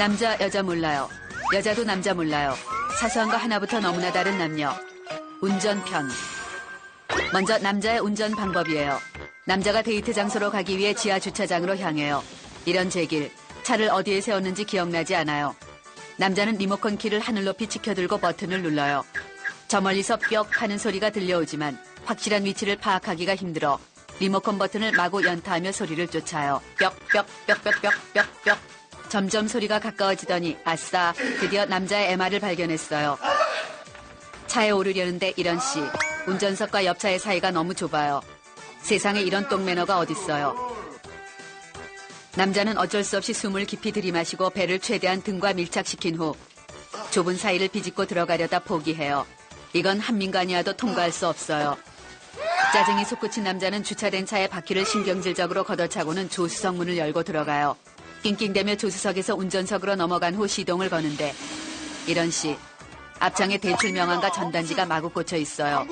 남자, 여자 몰라요. 여자도 남자 몰라요. 사소한 거 하나부터 너무나 다른 남녀. 운전편. 먼저 남자의 운전 방법이에요. 남자가 데이트 장소로 가기 위해 지하 주차장으로 향해요. 이런 제길, 차를 어디에 세웠는지 기억나지 않아요. 남자는 리모컨 키를 하늘 높이 치켜들고 버튼을 눌러요. 저 멀리서 뿅 하는 소리가 들려오지만 확실한 위치를 파악하기가 힘들어 리모컨 버튼을 마구 연타하며 소리를 쫓아요. 뿅뿅뿅뿅뿅뿅뿅. 점점 소리가 가까워지더니 아싸, 드디어 남자의 MR을 발견했어요. 차에 오르려는데 이런 씨, 운전석과 옆차의 사이가 너무 좁아요. 세상에 이런 똥매너가 어딨어요. 남자는 어쩔 수 없이 숨을 깊이 들이마시고 배를 최대한 등과 밀착시킨 후 좁은 사이를 비집고 들어가려다 포기해요. 이건 한민간이와도 통과할 수 없어요. 짜증이 솟구친 남자는 주차된 차의 바퀴를 신경질적으로 걷어차고는 조수석 문을 열고 들어가요. 낑낑대며 조수석에서 운전석으로 넘어간 후 시동을 거는데 이런 씨, 앞창에 대출 명함과 전단지가 마구 꽂혀 있어요.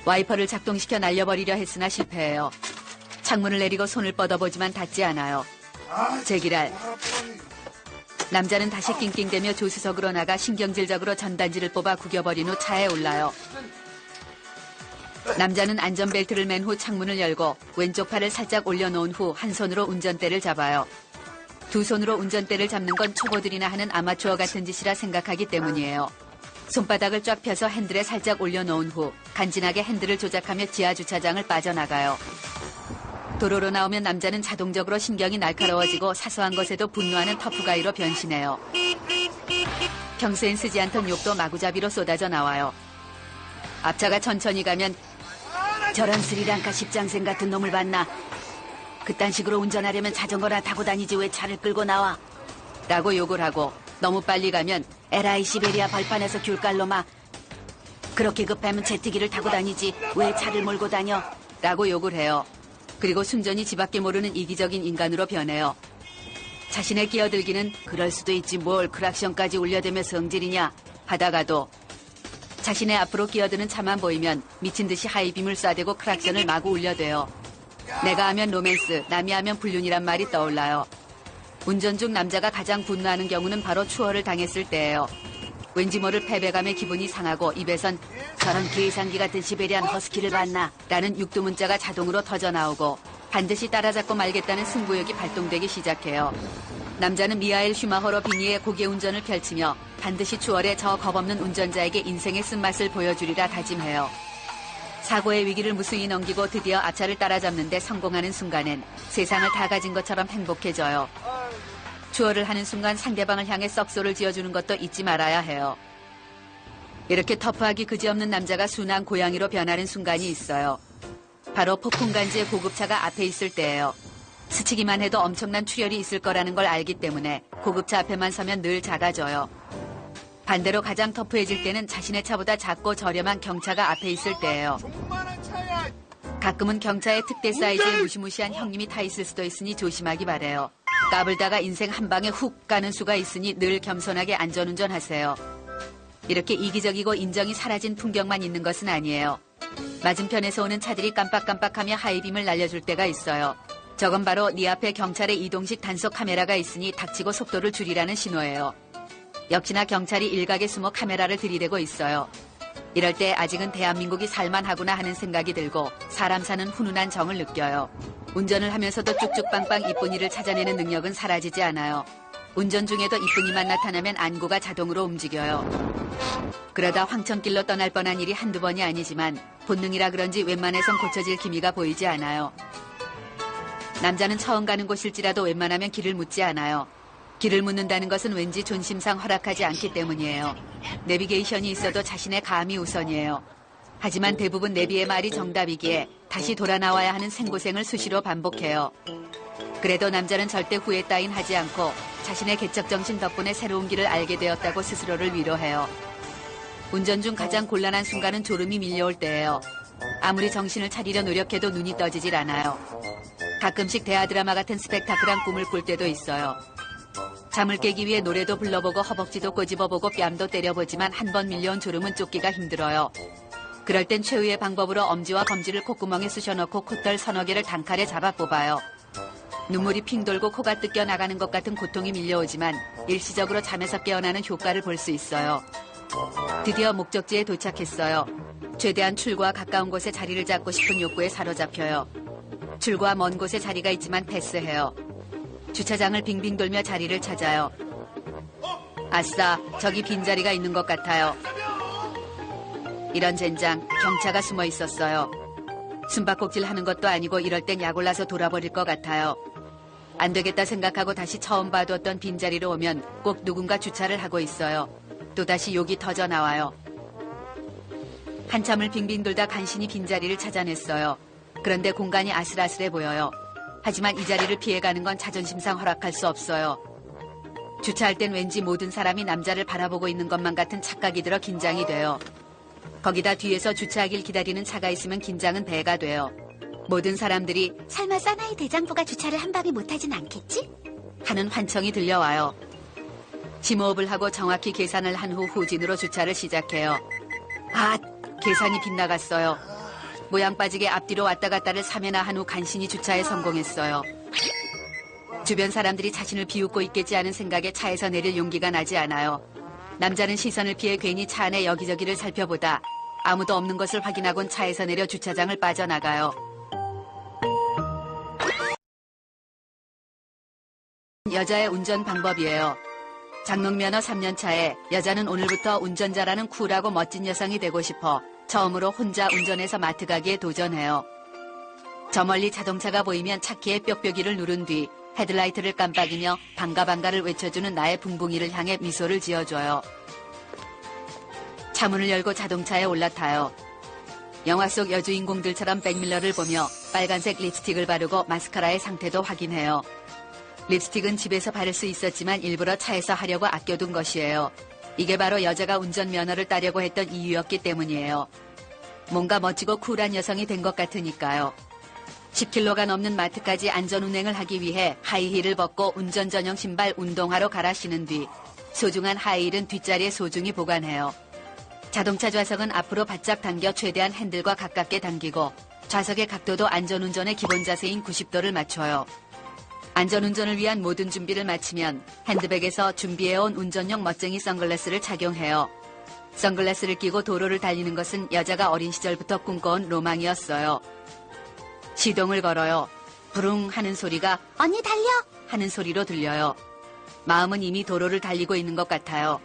와이퍼를 작동시켜 날려버리려 했으나 실패해요. 창문을 내리고 손을 뻗어보지만 닿지 않아요. 제기랄. 남자는 다시 낑낑대며 조수석으로 나가 신경질적으로 전단지를 뽑아 구겨버린 후 차에 올라요. 남자는 안전벨트를 맨 후 창문을 열고 왼쪽 팔을 살짝 올려놓은 후 한 손으로 운전대를 잡아요. 두 손으로 운전대를 잡는 건 초보들이나 하는 아마추어 같은 짓이라 생각하기 때문이에요. 손바닥을 쫙 펴서 핸들에 살짝 올려놓은 후 간지나게 핸들을 조작하며 지하 주차장을 빠져나가요. 도로로 나오면 남자는 자동적으로 신경이 날카로워지고 사소한 것에도 분노하는 터프가이로 변신해요. 평소엔 쓰지 않던 욕도 마구잡이로 쏟아져 나와요. 앞차가 천천히 가면 저런 스리랑카 십장생 같은 놈을 봤나? 그딴 식으로 운전하려면 자전거나 타고 다니지 왜 차를 끌고 나와? 라고 욕을 하고 너무 빨리 가면 에라이 시베리아 벌판에서 귤깔놈아. 그렇게 급하면 제트기를 타고 다니지 왜 차를 몰고 다녀? 라고 욕을 해요. 그리고 순전히 지밖에 모르는 이기적인 인간으로 변해요. 자신의 끼어들기는 그럴 수도 있지 뭘 크락션까지 울려대며 성질이냐 하다가도 자신의 앞으로 끼어드는 차만 보이면 미친 듯이 하이빔을 쏴대고 크락션을 마구 울려대요. 내가 하면 로맨스, 남이 하면 불륜이란 말이 떠올라요. 운전 중 남자가 가장 분노하는 경우는 바로 추월을 당했을 때예요. 왠지 모를 패배감에 기분이 상하고 입에선 저런 계산기 같은 시베리안 허스키를 봤나? 라는 육두문자가 자동으로 터져나오고 반드시 따라잡고 말겠다는 승부욕이 발동되기 시작해요. 남자는 미하엘 슈마허로 빙의의 고개 운전을 펼치며 반드시 추월해 저 겁없는 운전자에게 인생의 쓴맛을 보여주리라 다짐해요. 사고의 위기를 무수히 넘기고 드디어 앞차를 따라잡는데 성공하는 순간엔 세상을 다 가진 것처럼 행복해져요. 추월을 하는 순간 상대방을 향해 썩소를 지어주는 것도 잊지 말아야 해요. 이렇게 터프하기 그지없는 남자가 순한 고양이로 변하는 순간이 있어요. 바로 폭풍간지의 고급차가 앞에 있을 때예요. 스치기만 해도 엄청난 출혈이 있을 거라는 걸 알기 때문에 고급차 앞에만 서면 늘 작아져요. 반대로 가장 터프해질 때는 자신의 차보다 작고 저렴한 경차가 앞에 있을 때예요. 가끔은 경차의 특대 사이즈의 무시무시한 형님이 타 있을 수도 있으니 조심하기 바래요. 까불다가 인생 한 방에 훅 가는 수가 있으니 늘 겸손하게 안전운전하세요. 이렇게 이기적이고 인정이 사라진 풍경만 있는 것은 아니에요. 맞은편에서 오는 차들이 깜빡깜빡하며 하이빔을 날려줄 때가 있어요. 저건 바로 네 앞에 경찰의 이동식 단속 카메라가 있으니 닥치고 속도를 줄이라는 신호예요. 역시나 경찰이 일각에 숨어 카메라를 들이대고 있어요. 이럴 때 아직은 대한민국이 살만하구나 하는 생각이 들고 사람 사는 훈훈한 정을 느껴요. 운전을 하면서도 쭉쭉빵빵 이쁜이를 찾아내는 능력은 사라지지 않아요. 운전 중에도 이쁜이만 나타나면 안구가 자동으로 움직여요. 그러다 황천길로 떠날 뻔한 일이 한두 번이 아니지만 본능이라 그런지 웬만해선 고쳐질 기미가 보이지 않아요. 남자는 처음 가는 곳일지라도 웬만하면 길을 묻지 않아요. 길을 묻는다는 것은 왠지 존심상 허락하지 않기 때문이에요. 내비게이션이 있어도 자신의 감이 우선이에요. 하지만 대부분 내비의 말이 정답이기에 다시 돌아 나와야 하는 생고생을 수시로 반복해요. 그래도 남자는 절대 후회 따윈 하지 않고 자신의 개척정신 덕분에 새로운 길을 알게 되었다고 스스로를 위로해요. 운전 중 가장 곤란한 순간은 졸음이 밀려올 때예요. 아무리 정신을 차리려 노력해도 눈이 떠지질 않아요. 가끔씩 대하드라마 같은 스펙타클한 꿈을 꿀 때도 있어요. 잠을 깨기 위해 노래도 불러보고 허벅지도 꼬집어보고 뺨도 때려보지만 한 번 밀려온 졸음은 쫓기가 힘들어요. 그럴 땐 최후의 방법으로 엄지와 검지를 콧구멍에 쑤셔넣고 콧털 서너 개를 단칼에 잡아 뽑아요. 눈물이 핑 돌고 코가 뜯겨 나가는 것 같은 고통이 밀려오지만 일시적으로 잠에서 깨어나는 효과를 볼 수 있어요. 드디어 목적지에 도착했어요. 최대한 출구와 가까운 곳에 자리를 잡고 싶은 욕구에 사로잡혀요. 출구와 먼 곳에 자리가 있지만 패스해요. 주차장을 빙빙 돌며 자리를 찾아요. 아싸, 저기 빈자리가 있는 것 같아요. 이런 젠장, 경차가 숨어 있었어요. 숨바꼭질 하는 것도 아니고 이럴 땐 약올라서 돌아버릴 것 같아요. 안 되겠다 생각하고 다시 처음 봐두었던 빈자리로 오면 꼭 누군가 주차를 하고 있어요. 또다시 욕이 터져 나와요. 한참을 빙빙 돌다 간신히 빈자리를 찾아냈어요. 그런데 공간이 아슬아슬해 보여요. 하지만 이 자리를 피해가는 건 자존심상 허락할 수 없어요. 주차할 땐 왠지 모든 사람이 남자를 바라보고 있는 것만 같은 착각이 들어 긴장이 돼요. 거기다 뒤에서 주차하길 기다리는 차가 있으면 긴장은 배가 돼요. 모든 사람들이 설마 사나이 대장부가 주차를 한 밤에 못하진 않겠지? 하는 환청이 들려와요. 심호흡을 하고 정확히 계산을 한 후 후진으로 주차를 시작해요. 아, 계산이 빗나갔어요. 모양 빠지게 앞뒤로 왔다 갔다를 3회나 한 후 간신히 주차에 성공했어요. 주변 사람들이 자신을 비웃고 있겠지 하는 생각에 차에서 내릴 용기가 나지 않아요. 남자는 시선을 피해 괜히 차 안에 여기저기를 살펴보다 아무도 없는 것을 확인하곤 차에서 내려 주차장을 빠져나가요. 여자의 운전 방법이에요. 장롱면허 3년 차에 여자는 오늘부터 운전자라는 쿨하고 멋진 여성이 되고 싶어 처음으로 혼자 운전해서 마트 가기에 도전해요. 저 멀리 자동차가 보이면 차키의 뾱뾱이를 누른 뒤 헤드라이트를 깜빡이며 반가반가를 외쳐주는 나의 붕붕이를 향해 미소를 지어줘요. 차문을 열고 자동차에 올라타요. 영화 속 여주인공들처럼 백밀러를 보며 빨간색 립스틱을 바르고 마스카라의 상태도 확인해요. 립스틱은 집에서 바를 수 있었지만 일부러 차에서 하려고 아껴둔 것이에요. 이게 바로 여자가 운전면허를 따려고 했던 이유였기 때문이에요. 뭔가 멋지고 쿨한 여성이 된 것 같으니까요. 10km가 넘는 마트까지 안전운행을 하기 위해 하이힐을 벗고 운전 전용 신발 운동화로 갈아 신은 뒤 소중한 하이힐은 뒷자리에 소중히 보관해요. 자동차 좌석은 앞으로 바짝 당겨 최대한 핸들과 가깝게 당기고 좌석의 각도도 안전운전의 기본 자세인 90도를 맞춰요. 안전운전을 위한 모든 준비를 마치면 핸드백에서 준비해온 운전용 멋쟁이 선글라스를 착용해요. 선글라스를 끼고 도로를 달리는 것은 여자가 어린 시절부터 꿈꿔온 로망이었어요. 시동을 걸어요. 부릉 하는 소리가 언니 달려! 하는 소리로 들려요. 마음은 이미 도로를 달리고 있는 것 같아요.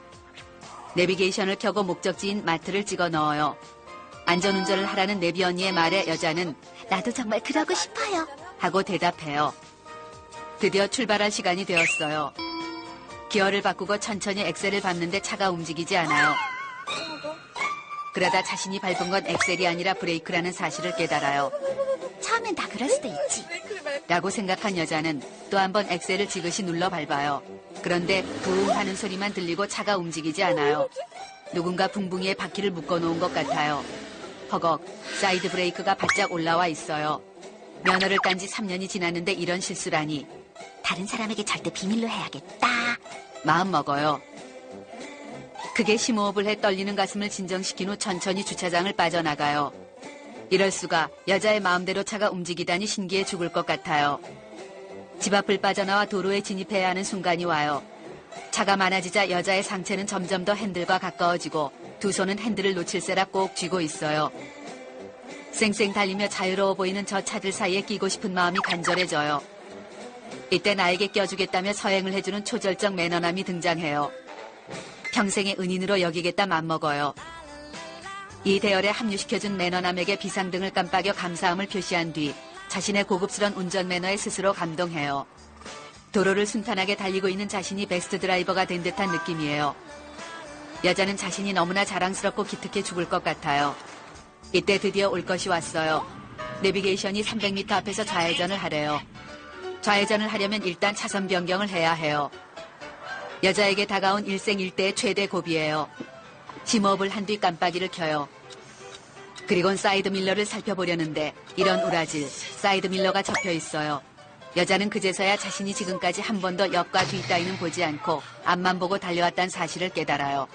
내비게이션을 켜고 목적지인 마트를 찍어 넣어요. 안전운전을 하라는 내비 언니의 말에 여자는 나도 정말 그러고 싶어요. 하고 대답해요. 드디어 출발할 시간이 되었어요. 기어를 바꾸고 천천히 엑셀을 밟는데 차가 움직이지 않아요. 그러다 자신이 밟은 건 엑셀이 아니라 브레이크라는 사실을 깨달아요. 처음엔 다 그럴 수도 있지. 라고 생각한 여자는 또 한 번 엑셀을 지그시 눌러 밟아요. 그런데 부웅 하는 소리만 들리고 차가 움직이지 않아요. 누군가 붕붕이에 바퀴를 묶어놓은 것 같아요. 허걱, 사이드 브레이크가 바짝 올라와 있어요. 면허를 딴 지 3년이 지났는데 이런 실수라니. 다른 사람에게 절대 비밀로 해야겠다. 마음 먹어요. 크게 심호흡을 해 떨리는 가슴을 진정시킨 후 천천히 주차장을 빠져나가요. 이럴 수가, 여자의 마음대로 차가 움직이다니 신기해 죽을 것 같아요. 집 앞을 빠져나와 도로에 진입해야 하는 순간이 와요. 차가 많아지자 여자의 상체는 점점 더 핸들과 가까워지고 두 손은 핸들을 놓칠세라 꼭 쥐고 있어요. 쌩쌩 달리며 자유로워 보이는 저 차들 사이에 끼고 싶은 마음이 간절해져요. 이때 나에게 껴주겠다며 서행을 해주는 초절정 매너남이 등장해요. 평생의 은인으로 여기겠다 맘먹어요. 이 대열에 합류시켜준 매너남에게 비상등을 깜빡여 감사함을 표시한 뒤 자신의 고급스런 운전 매너에 스스로 감동해요. 도로를 순탄하게 달리고 있는 자신이 베스트 드라이버가 된 듯한 느낌이에요. 여자는 자신이 너무나 자랑스럽고 기특해 죽을 것 같아요. 이때 드디어 올 것이 왔어요. 내비게이션이 300m 앞에서 좌회전을 하래요. 좌회전을 하려면 일단 차선 변경을 해야 해요. 여자에게 다가온 일생일대의 최대 고비예요. 심호흡을 한 뒤 깜빡이를 켜요. 그리곤 사이드밀러를 살펴보려는데 이런 우라질, 사이드밀러가 접혀 있어요. 여자는 그제서야 자신이 지금까지 한 번도 옆과 뒤 따위는 보지 않고 앞만 보고 달려왔다는 사실을 깨달아요.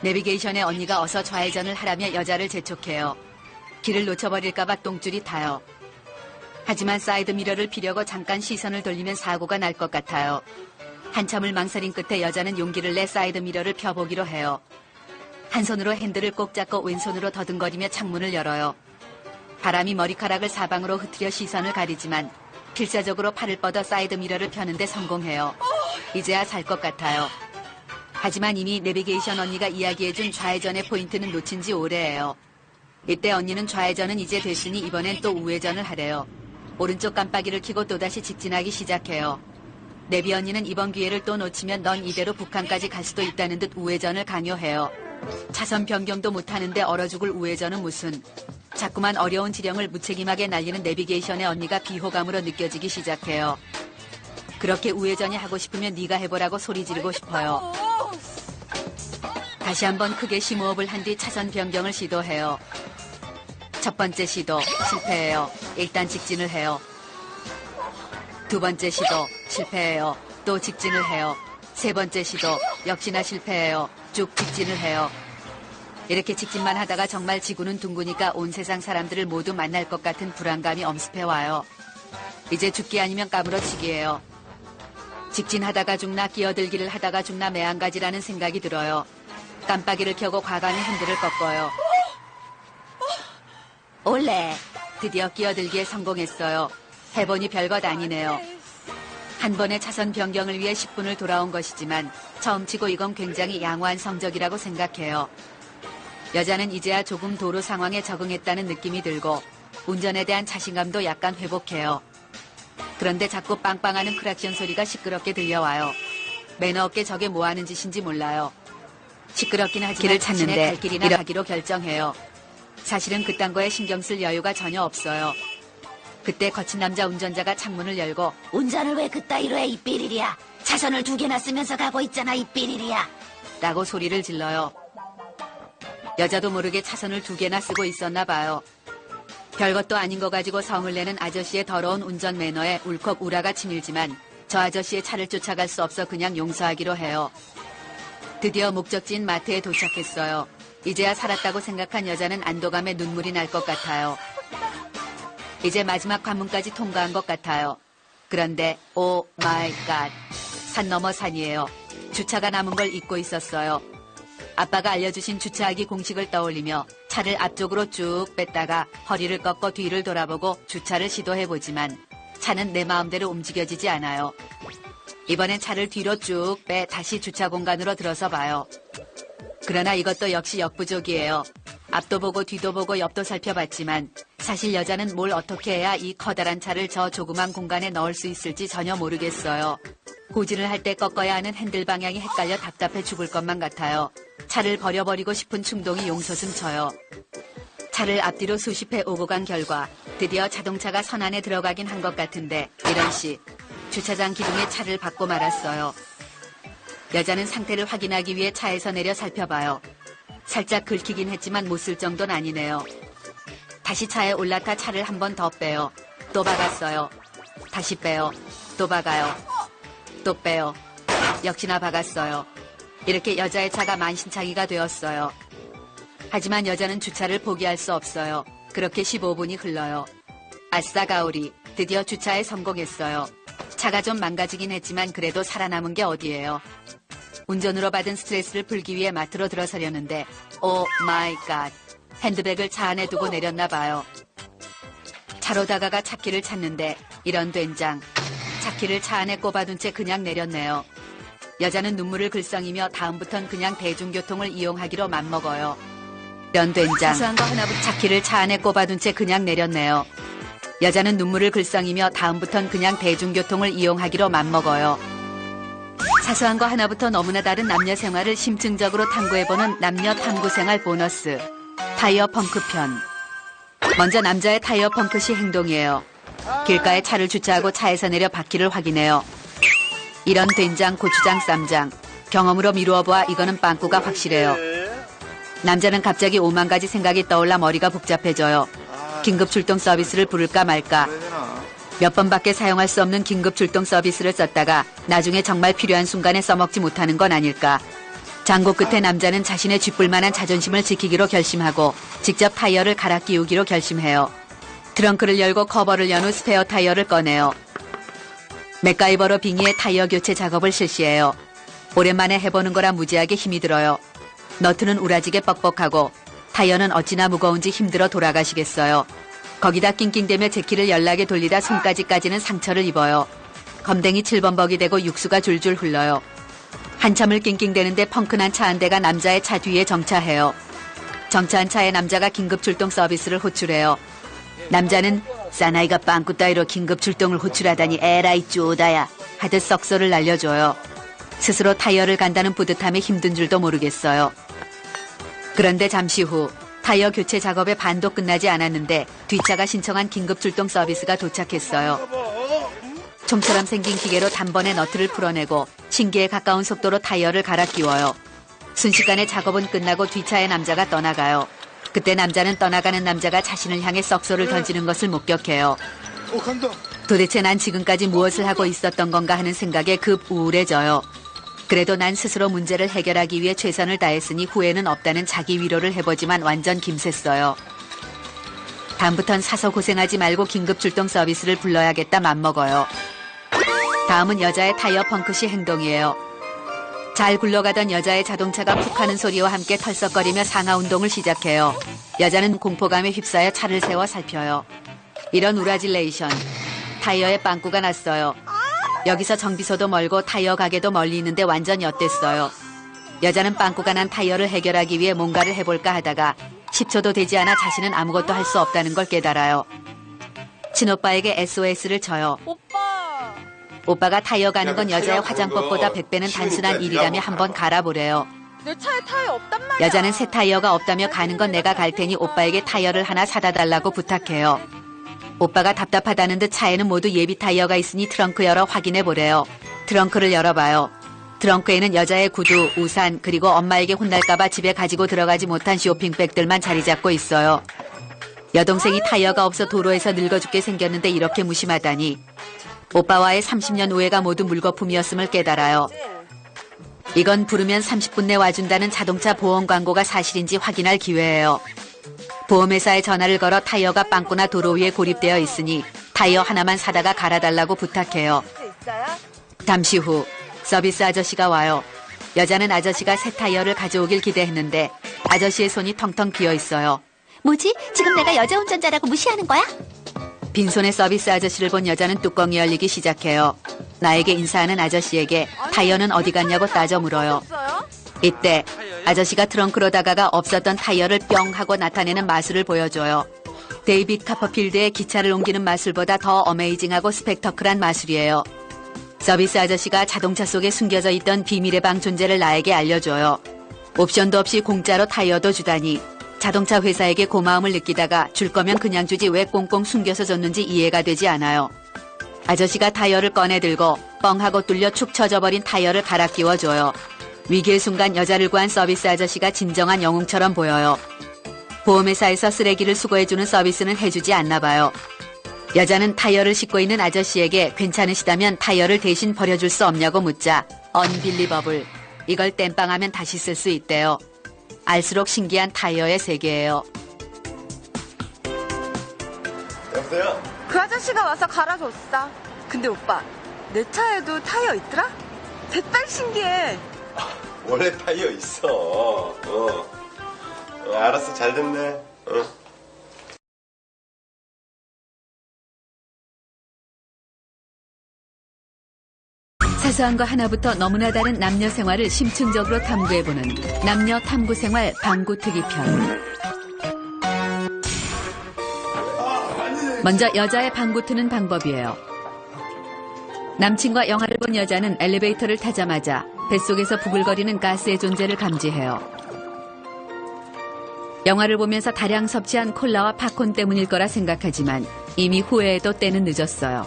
내비게이션의 언니가 어서 좌회전을 하라며 여자를 재촉해요. 길을 놓쳐버릴까봐 똥줄이 타요. 하지만 사이드미러를 피려고 잠깐 시선을 돌리면 사고가 날 것 같아요. 한참을 망설인 끝에 여자는 용기를 내 사이드미러를 펴보기로 해요. 한 손으로 핸들을 꼭 잡고 왼손으로 더듬거리며 창문을 열어요. 바람이 머리카락을 사방으로 흩트려 시선을 가리지만 필사적으로 팔을 뻗어 사이드미러를 펴는데 성공해요. 이제야 살 것 같아요. 하지만 이미 내비게이션 언니가 이야기해준 좌회전의 포인트는 놓친 지 오래예요. 이때 언니는 좌회전은 이제 됐으니 이번엔 또 우회전을 하래요. 오른쪽 깜빡이를 켜고 또다시 직진하기 시작해요. 내비 언니는 이번 기회를 또 놓치면 넌 이대로 북한까지 갈 수도 있다는 듯 우회전을 강요해요. 차선 변경도 못하는데 얼어 죽을 우회전은 무슨. 자꾸만 어려운 지령을 무책임하게 날리는 내비게이션의 언니가 비호감으로 느껴지기 시작해요. 그렇게 우회전이 하고 싶으면 네가 해보라고 소리 지르고 싶어요. 다시 한번 크게 심호흡을 한 뒤 차선 변경을 시도해요. 첫 번째 시도 실패해요. 일단 직진을 해요. 두 번째 시도 실패해요. 또 직진을 해요. 세 번째 시도 역시나 실패해요. 쭉 직진을 해요. 이렇게 직진만 하다가 정말 지구는 둥그니까 온 세상 사람들을 모두 만날 것 같은 불안감이 엄습해와요. 이제 죽기 아니면 까무러치기예요. 직진하다가 죽나 끼어들기를 하다가 죽나 매한가지라는 생각이 들어요. 깜빡이를 켜고 과감히 핸들을 꺾어요. 올레! 드디어 끼어들기에 성공했어요. 해보니 별것 아니네요. 한 번의 차선 변경을 위해 10분을 돌아온 것이지만 처음 치고 이건 굉장히 양호한 성적이라고 생각해요. 여자는 이제야 조금 도로 상황에 적응했다는 느낌이 들고 운전에 대한 자신감도 약간 회복해요. 그런데 자꾸 빵빵하는 크락션 소리가 시끄럽게 들려와요. 매너 없게 저게 뭐하는 짓인지 몰라요. 시끄럽긴 하지만 길을 찾는데 갈 길이나 가기로 결정해요. 사실은 그딴 거에 신경 쓸 여유가 전혀 없어요. 그때 거친 남자 운전자가 창문을 열고 운전을 왜 그따위로 해, 이 삐리리야. 차선을 2개나 쓰면서 가고 있잖아, 이 삐리리야. 라고 소리를 질러요. 여자도 모르게 차선을 2개나 쓰고 있었나 봐요. 별것도 아닌 거 가지고 성을 내는 아저씨의 더러운 운전 매너에 울컥 우라가 치밀지만 저 아저씨의 차를 쫓아갈 수 없어 그냥 용서하기로 해요. 드디어 목적지인 마트에 도착했어요. 이제야 살았다고 생각한 여자는 안도감에 눈물이 날 것 같아요. 이제 마지막 관문까지 통과한 것 같아요. 그런데 오 마이 갓, 산 넘어 산이에요. 주차가 남은 걸 잊고 있었어요. 아빠가 알려주신 주차하기 공식을 떠올리며 차를 앞쪽으로 쭉 뺐다가 허리를 꺾고 뒤를 돌아보고 주차를 시도해보지만 차는 내 마음대로 움직여지지 않아요. 이번엔 차를 뒤로 쭉 빼 다시 주차 공간으로 들어서 봐요. 그러나 이것도 역시 역부족이에요. 앞도 보고 뒤도 보고 옆도 살펴봤지만 사실 여자는 뭘 어떻게 해야 이 커다란 차를 저 조그만 공간에 넣을 수 있을지 전혀 모르겠어요. 고진을 할 때 꺾어야 하는 핸들 방향이 헷갈려 답답해 죽을 것만 같아요. 차를 버려버리고 싶은 충동이 용솟음 쳐요. 차를 앞뒤로 수십 회 오고 간 결과 드디어 자동차가 선 안에 들어가긴 한 것 같은데 이런 씨, 주차장 기둥에 차를 박고 말았어요. 여자는 상태를 확인하기 위해 차에서 내려 살펴봐요. 살짝 긁히긴 했지만 못 쓸 정도는 아니네요. 다시 차에 올라타 차를 한 번 더 빼요. 또 박았어요. 다시 빼요. 또 박아요. 또 빼요. 역시나 박았어요. 이렇게 여자의 차가 만신창이가 되었어요. 하지만 여자는 주차를 포기할 수 없어요. 그렇게 15분이 흘러요. 아싸 가오리, 드디어 주차에 성공했어요. 차가 좀 망가지긴 했지만 그래도 살아남은 게 어디예요. 운전으로 받은 스트레스를 풀기 위해 마트로 들어서려는데 오 마이 갓, 핸드백을 차 안에 두고 내렸나 봐요. 차로 다가가 차키를 찾는데 이런 된장, 차키를 차 안에 꼽아둔 채 그냥 내렸네요. 여자는 눈물을 글썽이며 다음부턴 그냥 대중교통을 이용하기로 맘먹어요. 이런 된장, 사소한 거 하나부터 차키를 차 안에 꼽아둔 채 그냥 내렸네요. 여자는 눈물을 글썽이며 다음부턴 그냥 대중교통을 이용하기로 맘먹어요. 사소한 거 하나부터 너무나 다른 남녀 생활을 심층적으로 탐구해보는 남녀 탐구생활 보너스 타이어 펑크 편. 먼저 남자의 타이어 펑크 시 행동이에요. 길가에 차를 주차하고 차에서 내려 바퀴를 확인해요. 이런 된장, 고추장, 쌈장. 경험으로 미루어 보아 이거는 빵꾸가 확실해요. 남자는 갑자기 5만 가지 생각이 떠올라 머리가 복잡해져요. 긴급 출동 서비스를 부를까 말까. 몇 번밖에 사용할 수 없는 긴급 출동 서비스를 썼다가 나중에 정말 필요한 순간에 써먹지 못하는 건 아닐까. 장고 끝에 남자는 자신의 쥐뿔만한 자존심을 지키기로 결심하고 직접 타이어를 갈아 끼우기로 결심해요. 트렁크를 열고 커버를 연 후 스페어 타이어를 꺼내요. 맥가이버로 빙의해 타이어 교체 작업을 실시해요. 오랜만에 해보는 거라 무지하게 힘이 들어요. 너트는 우라지게 뻑뻑하고 타이어는 어찌나 무거운지 힘들어 돌아가시겠어요. 거기다 낑낑대며 제키를 연락에 돌리다 손까지는 상처를 입어요. 검댕이 7번벅이 되고 육수가 줄줄 흘러요. 한참을 낑낑대는데 펑크난 차 한 대가 남자의 차 뒤에 정차해요. 정차한 차에 남자가 긴급 출동 서비스를 호출해요. 남자는 사나이가 빵꾸 따위로 긴급 출동을 호출하다니 에라이 쪼다야 하듯 썩소를 날려줘요. 스스로 타이어를 간다는 뿌듯함에 힘든 줄도 모르겠어요. 그런데 잠시 후 타이어 교체 작업의 반도 끝나지 않았는데 뒷차가 신청한 긴급 출동 서비스가 도착했어요. 총처럼 생긴 기계로 단번에 너트를 풀어내고 신기에 가까운 속도로 타이어를 갈아 끼워요. 순식간에 작업은 끝나고 뒷차의 남자가 떠나가요. 그때 남자는 떠나가는 남자가 자신을 향해 썩소를 던지는 것을 목격해요. 간다. 도대체 난 지금까지 무엇을 하고 있었던 건가 하는 생각에 급 우울해져요. 그래도 난 스스로 문제를 해결하기 위해 최선을 다했으니 후회는 없다는 자기 위로를 해보지만 완전 김샜어요. 다음부턴 사서 고생하지 말고 긴급 출동 서비스를 불러야겠다 맘먹어요. 다음은 여자의 타이어 펑크 시 행동이에요. 잘 굴러가던 여자의 자동차가 푹 하는 소리와 함께 털썩거리며 상하 운동을 시작해요. 여자는 공포감에 휩싸여 차를 세워 살펴요. 이런 우라질레이션. 타이어에 빵꾸가 났어요. 여기서 정비소도 멀고 타이어 가게도 멀리 있는데 완전 엿됐어요. 여자는 빵꾸가 난 타이어를 해결하기 위해 뭔가를 해볼까 하다가 10초도 되지 않아 자신은 아무것도 할 수 없다는 걸 깨달아요. 친오빠에게 SOS를 쳐요. 오빠가 타이어 가는 건 여자의 화장법보다 100배는 단순한 일이라며 한번 갈아보래요. 내 차에 타이어 없단 말이야. 여자는 새 타이어가 없다며 가는 건 내가 갈 테니 오빠에게 타이어를 하나 사다 달라고 부탁해요. 오빠가 답답하다는 듯 차에는 모두 예비 타이어가 있으니 트렁크 열어 확인해 보래요. 트렁크를 열어봐요. 트렁크에는 여자의 구두, 우산, 그리고 엄마에게 혼날까봐 집에 가지고 들어가지 못한 쇼핑백들만 자리 잡고 있어요. 여동생이 타이어가 없어 도로에서 늙어 죽게 생겼는데 이렇게 무심하다니. 오빠와의 30년 우애가 모두 물거품이었음을 깨달아요. 이건 부르면 30분 내 와준다는 자동차 보험 광고가 사실인지 확인할 기회예요. 보험회사에 전화를 걸어 타이어가 빵꾸나 도로 위에 고립되어 있으니 타이어 하나만 사다가 갈아달라고 부탁해요. 잠시 후 서비스 아저씨가 와요. 여자는 아저씨가 새 타이어를 가져오길 기대했는데 아저씨의 손이 텅텅 비어 있어요. 뭐지? 지금 내가 여자 운전자라고 무시하는 거야? 빈손에 서비스 아저씨를 본 여자는 뚜껑이 열리기 시작해요. 나에게 인사하는 아저씨에게 타이어는 어디 갔냐고 따져 물어요. 이때 아저씨가 트렁크로 다가가 없었던 타이어를 뿅 하고 나타내는 마술을 보여줘요. 데이빗 카퍼필드의 기차를 옮기는 마술보다 더 어메이징하고 스펙터클한 마술이에요. 서비스 아저씨가 자동차 속에 숨겨져 있던 비밀의 방 존재를 나에게 알려줘요. 옵션도 없이 공짜로 타이어도 주다니. 자동차 회사에게 고마움을 느끼다가 줄 거면 그냥 주지 왜 꽁꽁 숨겨서 줬는지 이해가 되지 않아요. 아저씨가 타이어를 꺼내 들고 뻥하고 뚫려 축 처져버린 타이어를 갈아 끼워줘요. 위기의 순간 여자를 구한 서비스 아저씨가 진정한 영웅처럼 보여요. 보험회사에서 쓰레기를 수거해주는 서비스는 해주지 않나 봐요. 여자는 타이어를 싣고 있는 아저씨에게 괜찮으시다면 타이어를 대신 버려줄 수 없냐고 묻자 언빌리버블. 이걸 땜빵하면 다시 쓸 수 있대요. 알수록 신기한 타이어의 세계예요. 여보세요? 그 아저씨가 와서 갈아줬어. 근데 오빠, 내 차에도 타이어 있더라? 대빨 신기해. 원래 타이어 있어. 알았어, 잘 됐네. 사소한 거 하나부터 너무나 다른 남녀 생활을 심층적으로 탐구해보는 남녀 탐구생활 방구트기편. 먼저 여자의 방구 트는 방법이에요. 남친과 영화를 본 여자는 엘리베이터를 타자마자 뱃속에서 부글거리는 가스의 존재를 감지해요. 영화를 보면서 다량 섭취한 콜라와 팝콘 때문일 거라 생각하지만 이미 후회해도 때는 늦었어요.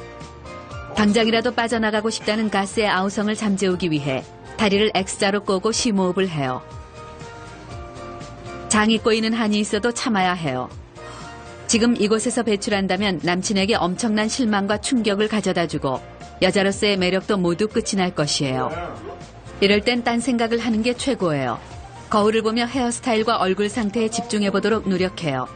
당장이라도 빠져나가고 싶다는 가스의 아우성을 잠재우기 위해 다리를 X자로 꼬고 심호흡을 해요. 장이 꼬이는 한이 있어도 참아야 해요. 지금 이곳에서 배출한다면 남친에게 엄청난 실망과 충격을 가져다주고 여자로서의 매력도 모두 끝이 날 것이에요. 이럴 땐 딴 생각을 하는 게 최고예요. 거울을 보며 헤어스타일과 얼굴 상태에 집중해보도록 노력해요.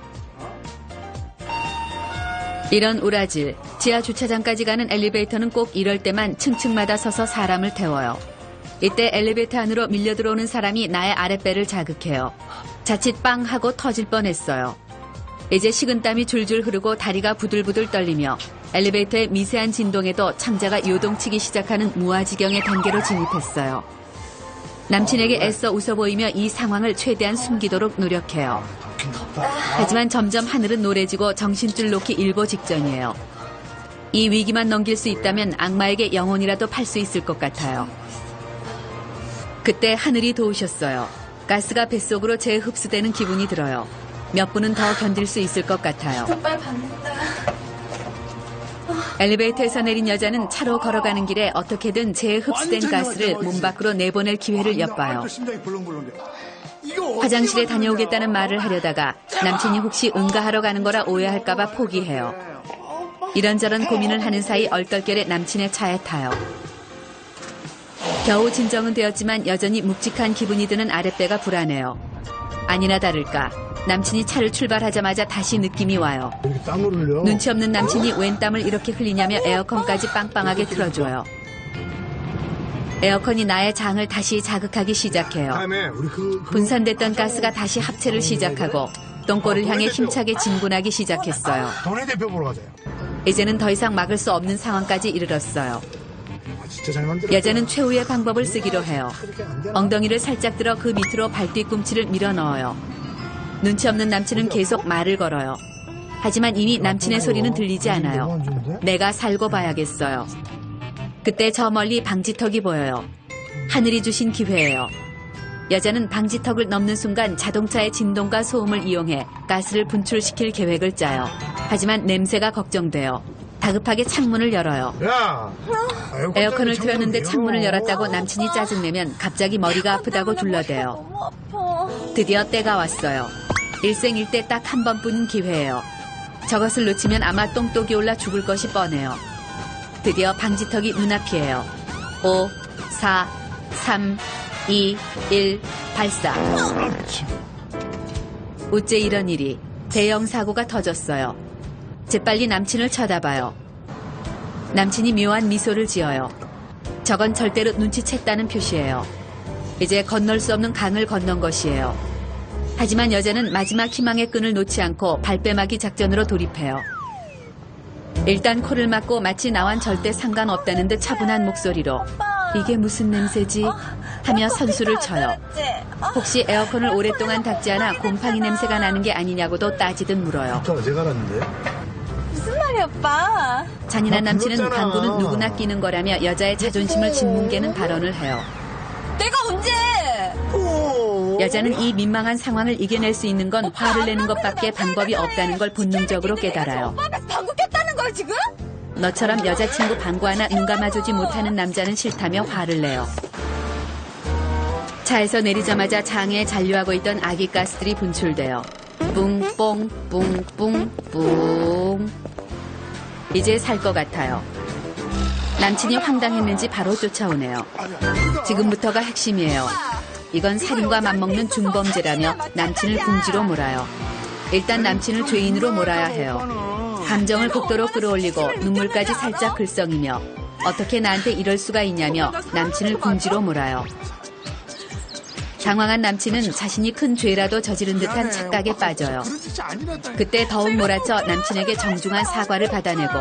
이런 우라질, 지하 주차장까지 가는 엘리베이터는 꼭 이럴 때만 층층마다 서서 사람을 태워요. 이때 엘리베이터 안으로 밀려 들어오는 사람이 나의 아랫배를 자극해요. 자칫 빵 하고 터질 뻔했어요. 이제 식은땀이 줄줄 흐르고 다리가 부들부들 떨리며 엘리베이터의 미세한 진동에도 창자가 요동치기 시작하는 무아지경의 단계로 진입했어요. 남친에게 애써 웃어 보이며 이 상황을 최대한 숨기도록 노력해요. 하지만 점점 하늘은 노래지고 정신줄 놓기 일보 직전이에요. 이 위기만 넘길 수 있다면 악마에게 영혼이라도 팔 수 있을 것 같아요. 그때 하늘이 도우셨어요. 가스가 뱃속으로 재흡수되는 기분이 들어요. 몇 분은 더 견딜 수 있을 것 같아요. 엘리베이터에서 내린 여자는 차로 걸어가는 길에 어떻게든 재흡수된 가스를 몸 밖으로 내보낼 기회를 엿봐요. 화장실에 다녀오겠다는 말을 하려다가 남친이 혹시 응가하러 가는 거라 오해할까봐 포기해요. 이런저런 고민을 하는 사이 얼떨결에 남친의 차에 타요. 겨우 진정은 되었지만 여전히 묵직한 기분이 드는 아랫배가 불안해요. 아니나 다를까 남친이 차를 출발하자마자 다시 느낌이 와요. 눈치 없는 남친이 웬 땀을 이렇게 흘리냐며 에어컨까지 빵빵하게 틀어줘요. 에어컨이 나의 장을 다시 자극하기 시작해요. 분산됐던 가스가 다시 합체를 시작하고 똥꼬를 향해 힘차게 진군하기 시작했어요. 이제는 더 이상 막을 수 없는 상황까지 이르렀어요. 여자는 최후의 방법을 쓰기로 해요. 엉덩이를 살짝 들어 그 밑으로 발뒤꿈치를 밀어 넣어요. 눈치 없는 남친은 계속 말을 걸어요. 하지만 이미 남친의 소리는 들리지 않아요. 내가 살고 봐야겠어요. 그때 저 멀리 방지턱이 보여요. 하늘이 주신 기회예요. 여자는 방지턱을 넘는 순간 자동차의 진동과 소음을 이용해 가스를 분출시킬 계획을 짜요. 하지만 냄새가 걱정돼요. 다급하게 창문을 열어요. 에어컨을 틀었는데 창문을 열었다고 남친이 짜증내면 갑자기 머리가 아프다고 둘러대요. 드디어 때가 왔어요. 일생일대 딱 한 번뿐인 기회예요. 저것을 놓치면 아마 똥독이 올라 죽을 것이 뻔해요. 드디어 방지턱이 눈앞이에요. 5, 4, 3, 2, 1, 발사. 어째 이런 일이. 대형 사고가 터졌어요. 재빨리 남친을 쳐다봐요. 남친이 묘한 미소를 지어요. 저건 절대로 눈치챘다는 표시예요. 이제 건널 수 없는 강을 건넌 것이에요. 하지만 여자는 마지막 희망의 끈을 놓지 않고 발뺌하기 작전으로 돌입해요. 일단 코를 막고 마치 나와는 절대 상관없다는 듯 차분한 목소리로 이게 무슨 냄새지? 하며 선수를 쳐요. 혹시 에어컨을 오랫동안 닫지 않아 곰팡이 냄새가 나는 게 아니냐고도 따지듯 물어요. 무슨 말이야, 오빠? 잔인한 남친은 방구는 누구나 끼는 거라며 여자의 자존심을 짓뭉개는 발언을 해요. 내가 언제? 여자는 이 민망한 상황을 이겨낼 수 있는 건 화를 내는 것밖에 방법이 없다는 걸 본능적으로 깨달아요. 오빠 앞에서 방구 꼈다는 거야, 지금? 너처럼 여자친구 방구 하나 눈 감아주지 못하는 남자는 싫다며 화를 내요. 차에서 내리자마자 장애에 잔류하고 있던 아기 가스들이 분출돼요. 뿡뽕 뿡뿡 뿡. 이제 살 것 같아요. 남친이 황당했는지 바로 쫓아오네요. 지금부터가 핵심이에요. 이건 살인과 맞먹는 중범죄라며 남친을 궁지로 몰아요. 일단 남친을 죄인으로 몰아야 해요. 감정을 극도로 끌어올리고 눈물까지 살짝 글썽이며 어떻게 나한테 이럴 수가 있냐며 남친을 궁지로 몰아요. 당황한 남친은 자신이 큰 죄라도 저지른 듯한 착각에 빠져요. 그때 더욱 몰아쳐 남친에게 정중한 사과를 받아내고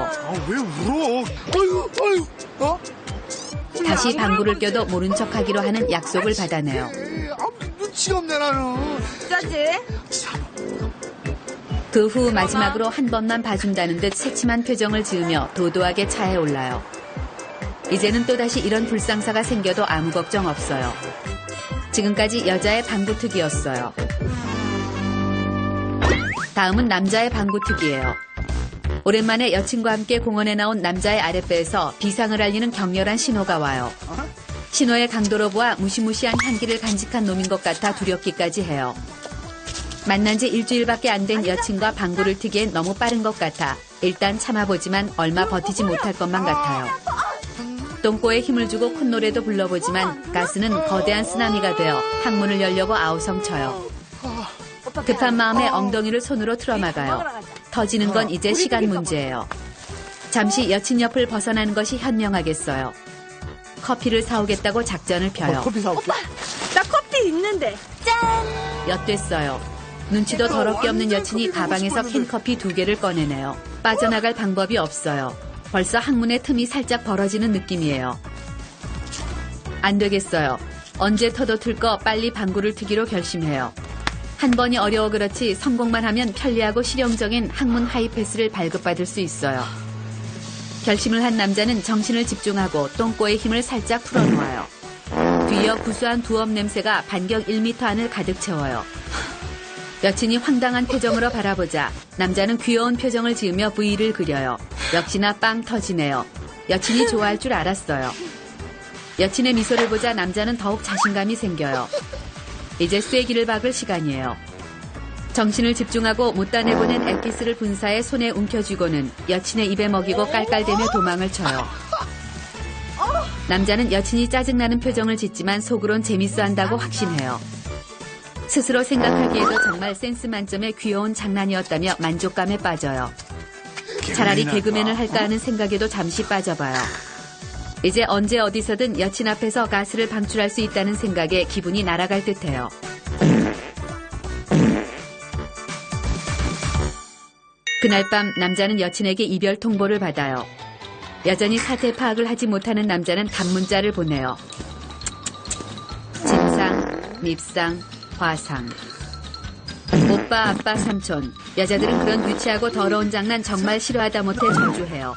다시 방구를 껴도 모른 척하기로 하는 약속을 받아내요. 눈치가 없네 나는. 짜지? 그 후 마지막으로 한 번만 봐준다는 듯 새침한 표정을 지으며 도도하게 차에 올라요. 이제는 또다시 이런 불상사가 생겨도 아무 걱정 없어요. 지금까지 여자의 방구특이였어요. 다음은 남자의 방구특이에요. 오랜만에 여친과 함께 공원에 나온 남자의 아랫배에서 비상을 알리는 격렬한 신호가 와요. 신호의 강도로 보아 무시무시한 향기를 간직한 놈인 것 같아 두렵기까지 해요. 만난 지 일주일밖에 안 된 여친과 방구를 트기엔 너무 빠른 것 같아 일단 참아보지만 얼마 버티지 못할 것만 같아요. 똥꼬에 힘을 주고 콧노래도 불러보지만 가스는 거대한 쓰나미가 되어 항문을 열려고 아우성쳐요. 급한 마음에 엉덩이를 손으로 틀어막아요. 터지는 건 이제 시간 문제예요. 잠시 여친 옆을 벗어나는 것이 현명하겠어요. 커피를 사오겠다고 작전을 펴요. 커피 사올게. 나 커피 있는데. 엿됐어요. 눈치도 더럽게 없는 여친이 가방에서 캔커피 2개를 꺼내네요. 빠져나갈 방법이 없어요. 벌써 항문의 틈이 살짝 벌어지는 느낌이에요. 안 되겠어요. 언제 터도 틀 거 빨리 방구를 트기로 결심해요. 한 번이 어려워 그렇지 성공만 하면 편리하고 실용적인 항문 하이패스를 발급받을 수 있어요. 결심을 한 남자는 정신을 집중하고 똥꼬의 힘을 살짝 풀어놓아요. 뒤이어 구수한 두엄 냄새가 반경 1m 안을 가득 채워요. 여친이 황당한 표정으로 바라보자 남자는 귀여운 표정을 지으며 V를 그려요. 역시나 빵 터지네요. 여친이 좋아할 줄 알았어요. 여친의 미소를 보자 남자는 더욱 자신감이 생겨요. 이제 쐐기를 박을 시간이에요. 정신을 집중하고 못다 내보낸 엑기스를 분사해 손에 움켜쥐고는 여친의 입에 먹이고 깔깔대며 도망을 쳐요. 남자는 여친이 짜증나는 표정을 짓지만 속으론 재밌어한다고 확신해요. 스스로 생각하기에도 정말 센스 만점의 귀여운 장난이었다며 만족감에 빠져요. 차라리 개그맨을 할까 하는 생각에도 잠시 빠져봐요. 이제 언제 어디서든 여친 앞에서 가스를 방출할 수 있다는 생각에 기분이 날아갈 듯해요. 그날 밤 남자는 여친에게 이별 통보를 받아요. 여전히 사태 파악을 하지 못하는 남자는 단문자를 보내요. 진상, 밉상, 화상. 오빠, 아빠, 삼촌. 여자들은 그런 유치하고 더러운 장난 정말 싫어하다 못해 저주해요.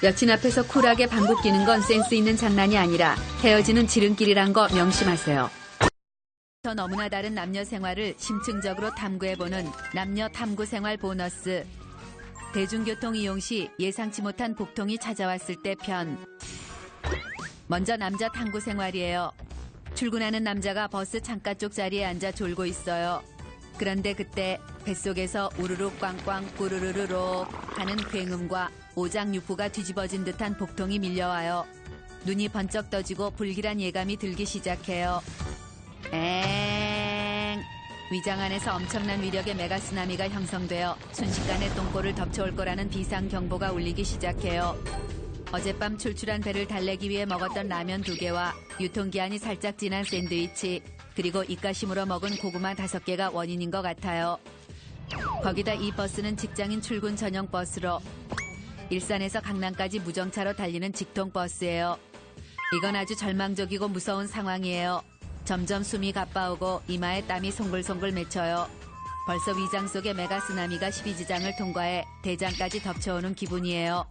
여친 앞에서 쿨하게 방구 끼는 건 센스 있는 장난이 아니라 헤어지는 지름길이란 거 명심하세요. 저 너무나 다른 남녀 생활을 심층적으로 탐구해보는 남녀 탐구 생활 보너스. 대중교통 이용 시 예상치 못한 복통이 찾아왔을 때 편. 먼저 남자 탐구 생활이에요. 출근하는 남자가 버스 창가 쪽 자리에 앉아 졸고 있어요. 그런데 그때 뱃속에서 우르륵 꽝꽝 꾸르르르륵 하는 굉음과 오장육부가 뒤집어진 듯한 복통이 밀려와요. 눈이 번쩍 떠지고 불길한 예감이 들기 시작해요. 엥. 위장 안에서 엄청난 위력의 메가쓰나미가 형성되어 순식간에 똥꼬를 덮쳐올 거라는 비상경보가 울리기 시작해요. 어젯밤 출출한 배를 달래기 위해 먹었던 라면 2개와 유통기한이 살짝 지난 샌드위치, 그리고 입가심으로 먹은 고구마 5개가 원인인 것 같아요. 거기다 이 버스는 직장인 출근 전용 버스로 일산에서 강남까지 무정차로 달리는 직통버스예요. 이건 아주 절망적이고 무서운 상황이에요. 점점 숨이 가빠오고 이마에 땀이 송글송글 맺혀요. 벌써 위장 속의 메가쓰나미가 12지장을 통과해 대장까지 덮쳐오는 기분이에요.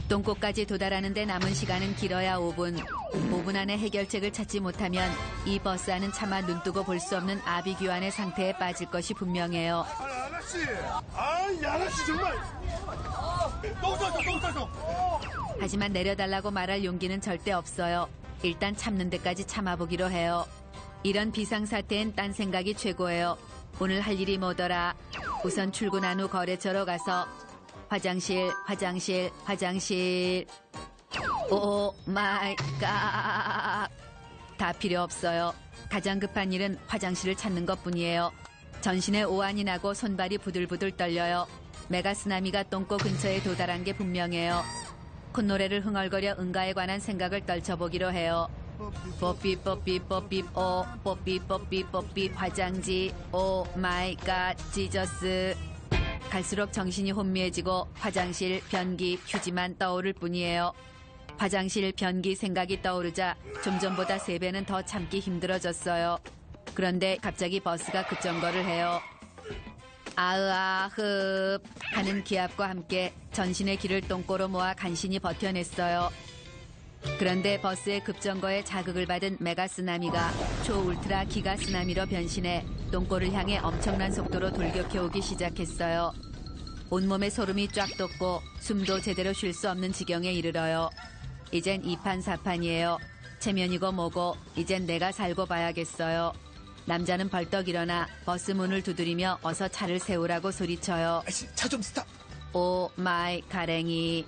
똥꼬까지 도달하는데 남은 시간은 길어야 5분. 5분 안에 해결책을 찾지 못하면 이 버스 안은 차마 눈뜨고 볼 수 없는 아비규환의 상태에 빠질 것이 분명해요. 아가씨! 이 아가씨 정말! 똥 쌌어! 하지만 내려달라고 말할 용기는 절대 없어요. 일단 참는 데까지 참아보기로 해요. 이런 비상사태엔 딴 생각이 최고예요. 오늘 할 일이 뭐더라. 우선 출근한 후 거래처로 가서 화장실. 오 마이 갓. 다 필요 없어요. 가장 급한 일은 화장실을 찾는 것뿐이에요. 전신에 오한이 나고 손발이 부들부들 떨려요. 메가쓰나미가 똥꼬 근처에 도달한 게 분명해요. 콧노래를 흥얼거려 응가에 관한 생각을 떨쳐보기로 해요. 뽀삐 화장지. 오 마이 갓 지저스. 갈수록 정신이 혼미해지고 화장실, 변기, 휴지만 떠오를 뿐이에요. 화장실, 변기 생각이 떠오르자 좀 전보다 3배는 더 참기 힘들어졌어요. 그런데 갑자기 버스가 급정거를 해요. 아으아흡 하는 기합과 함께 전신의 기를 똥꼬로 모아 간신히 버텨냈어요. 그런데 버스의 급정거에 자극을 받은 메가쓰나미가 초울트라 기가쓰나미로 변신해 똥꼬를 향해 엄청난 속도로 돌격해오기 시작했어요. 온몸에 소름이 쫙 돋고 숨도 제대로 쉴 수 없는 지경에 이르러요. 이젠 2판 4판이에요. 체면이고 뭐고 이젠 내가 살고 봐야겠어요. 남자는 벌떡 일어나 버스 문을 두드리며 어서 차를 세우라고 소리쳐요. 차 좀 스탑! 오 마이 가랭이.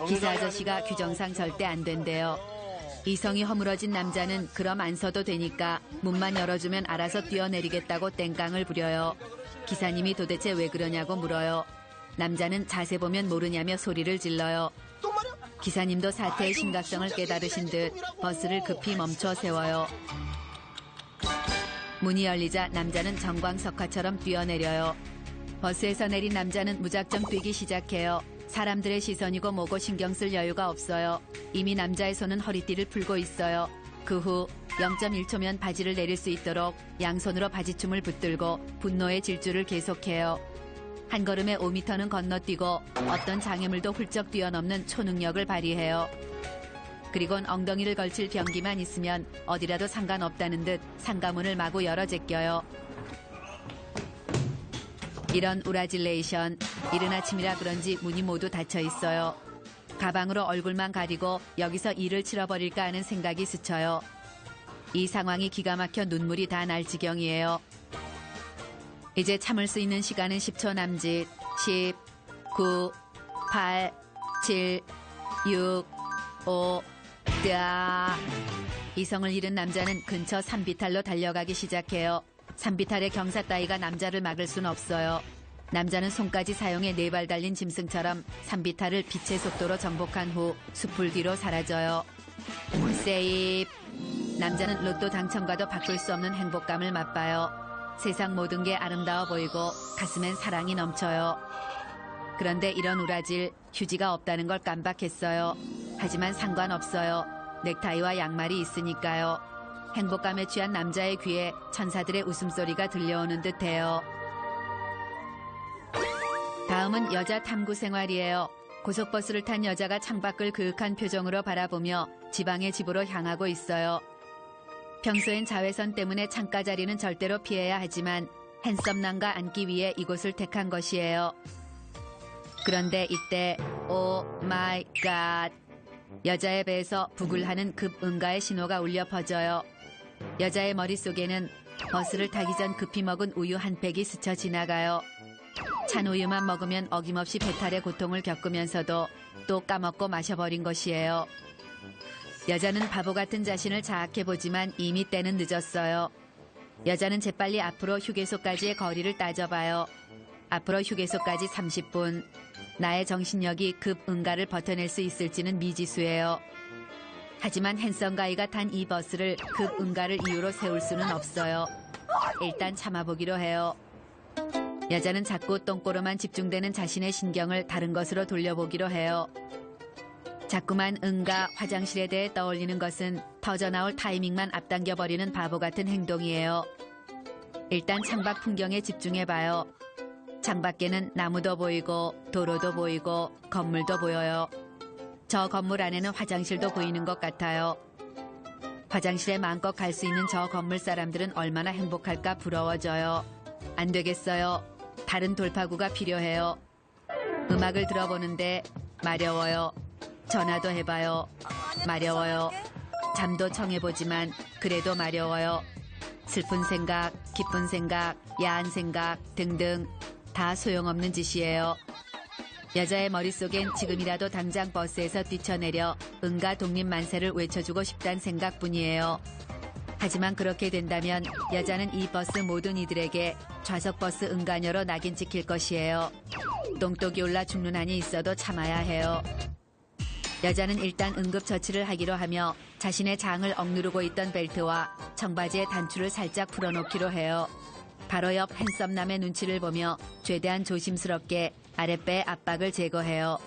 기사 아저씨가 규정상 절대 안 된대요. 이성이 허물어진 남자는 그럼 안 서도 되니까 문만 열어주면 알아서 뛰어내리겠다고 땡깡을 부려요. 기사님이 도대체 왜 그러냐고 물어요. 남자는 자세 보면 모르냐며 소리를 질러요. 기사님도 사태의 심각성을 깨달으신 듯 버스를 급히 멈춰 세워요. 문이 열리자 남자는 정광석화처럼 뛰어내려요. 버스에서 내린 남자는 무작정 뛰기 시작해요. 사람들의 시선이고 뭐고 신경 쓸 여유가 없어요. 이미 남자의 손은 허리띠를 풀고 있어요. 그 후 0.1초면 바지를 내릴 수 있도록 양손으로 바지춤을 붙들고 분노의 질주를 계속해요. 한 걸음에 5m는 건너뛰고 어떤 장애물도 훌쩍 뛰어넘는 초능력을 발휘해요. 그리곤 엉덩이를 걸칠 병기만 있으면 어디라도 상관없다는 듯 상가문을 마구 열어 제껴요. 이런 우라질레이션, 이른 아침이라 그런지 문이 모두 닫혀 있어요. 가방으로 얼굴만 가리고 여기서 일을 치러버릴까 하는 생각이 스쳐요. 이 상황이 기가 막혀 눈물이 다 날 지경이에요. 이제 참을 수 있는 시간은 10초 남짓. 10, 9, 8, 7, 6, 5, 뜨아. 이성을 잃은 남자는 근처 산비탈로 달려가기 시작해요. 산비탈의 경사 따위가 남자를 막을 순 없어요. 남자는 손까지 사용해 4발 달린 짐승처럼 산비탈을 빛의 속도로 정복한 후 숲을 뒤로 사라져요. 세입. 남자는 로또 당첨과도 바꿀 수 없는 행복감을 맛봐요. 세상 모든 게 아름다워 보이고 가슴엔 사랑이 넘쳐요. 그런데 이런 우라질, 휴지가 없다는 걸 깜빡했어요. 하지만 상관없어요. 넥타이와 양말이 있으니까요. 행복감에 취한 남자의 귀에 천사들의 웃음소리가 들려오는 듯해요. 다음은 여자 탐구 생활이에요. 고속버스를 탄 여자가 창밖을 그윽한 표정으로 바라보며 지방의 집으로 향하고 있어요. 평소엔 자외선 때문에 창가 자리는 절대로 피해야 하지만 핸섬남과 앉기 위해 이곳을 택한 것이에요. 그런데 이때 오 마이 갓, 여자의 배에서 부글하는 급응가의 신호가 울려 퍼져요. 여자의 머릿속에는 버스를 타기 전 급히 먹은 우유 한 팩이 스쳐 지나가요. 찬 우유만 먹으면 어김없이 배탈의 고통을 겪으면서도 또 까먹고 마셔버린 것이에요. 여자는 바보 같은 자신을 자학해보지만 이미 때는 늦었어요. 여자는 재빨리 앞으로 휴게소까지의 거리를 따져봐요. 앞으로 휴게소까지 30분. 나의 정신력이 급응가를 버텨낼 수 있을지는 미지수예요. 하지만 핸섬가이가 탄 이 버스를 급응가를 이유로 세울 수는 없어요. 일단 참아보기로 해요. 여자는 자꾸 똥꼬로만 집중되는 자신의 신경을 다른 것으로 돌려보기로 해요. 자꾸만 응가, 화장실에 대해 떠올리는 것은 터져나올 타이밍만 앞당겨버리는 바보 같은 행동이에요. 일단 창밖 풍경에 집중해봐요. 창밖에는 나무도 보이고 도로도 보이고 건물도 보여요. 저 건물 안에는 화장실도 보이는 것 같아요. 화장실에 마음껏 갈 수 있는 저 건물 사람들은 얼마나 행복할까 부러워져요. 안 되겠어요. 다른 돌파구가 필요해요. 음악을 들어보는데 마려워요. 전화도 해봐요. 마려워요. 잠도 청해보지만 그래도 마려워요. 슬픈 생각, 기쁜 생각, 야한 생각 등등 다 소용없는 짓이에요. 여자의 머릿속엔 지금이라도 당장 버스에서 뛰쳐내려 응가 독립만세를 외쳐주고 싶다는 생각뿐이에요. 하지만 그렇게 된다면 여자는 이 버스 모든 이들에게 좌석버스 응가녀로 낙인 찍힐 것이에요. 똥독이 올라 죽는 한이 있어도 참아야 해요. 여자는 일단 응급처치를 하기로 하며 자신의 장을 억누르고 있던 벨트와 청바지의 단추를 살짝 풀어놓기로 해요. 바로 옆 핸섬남의 눈치를 보며 최대한 조심스럽게 아랫배의 압박을 제거해요.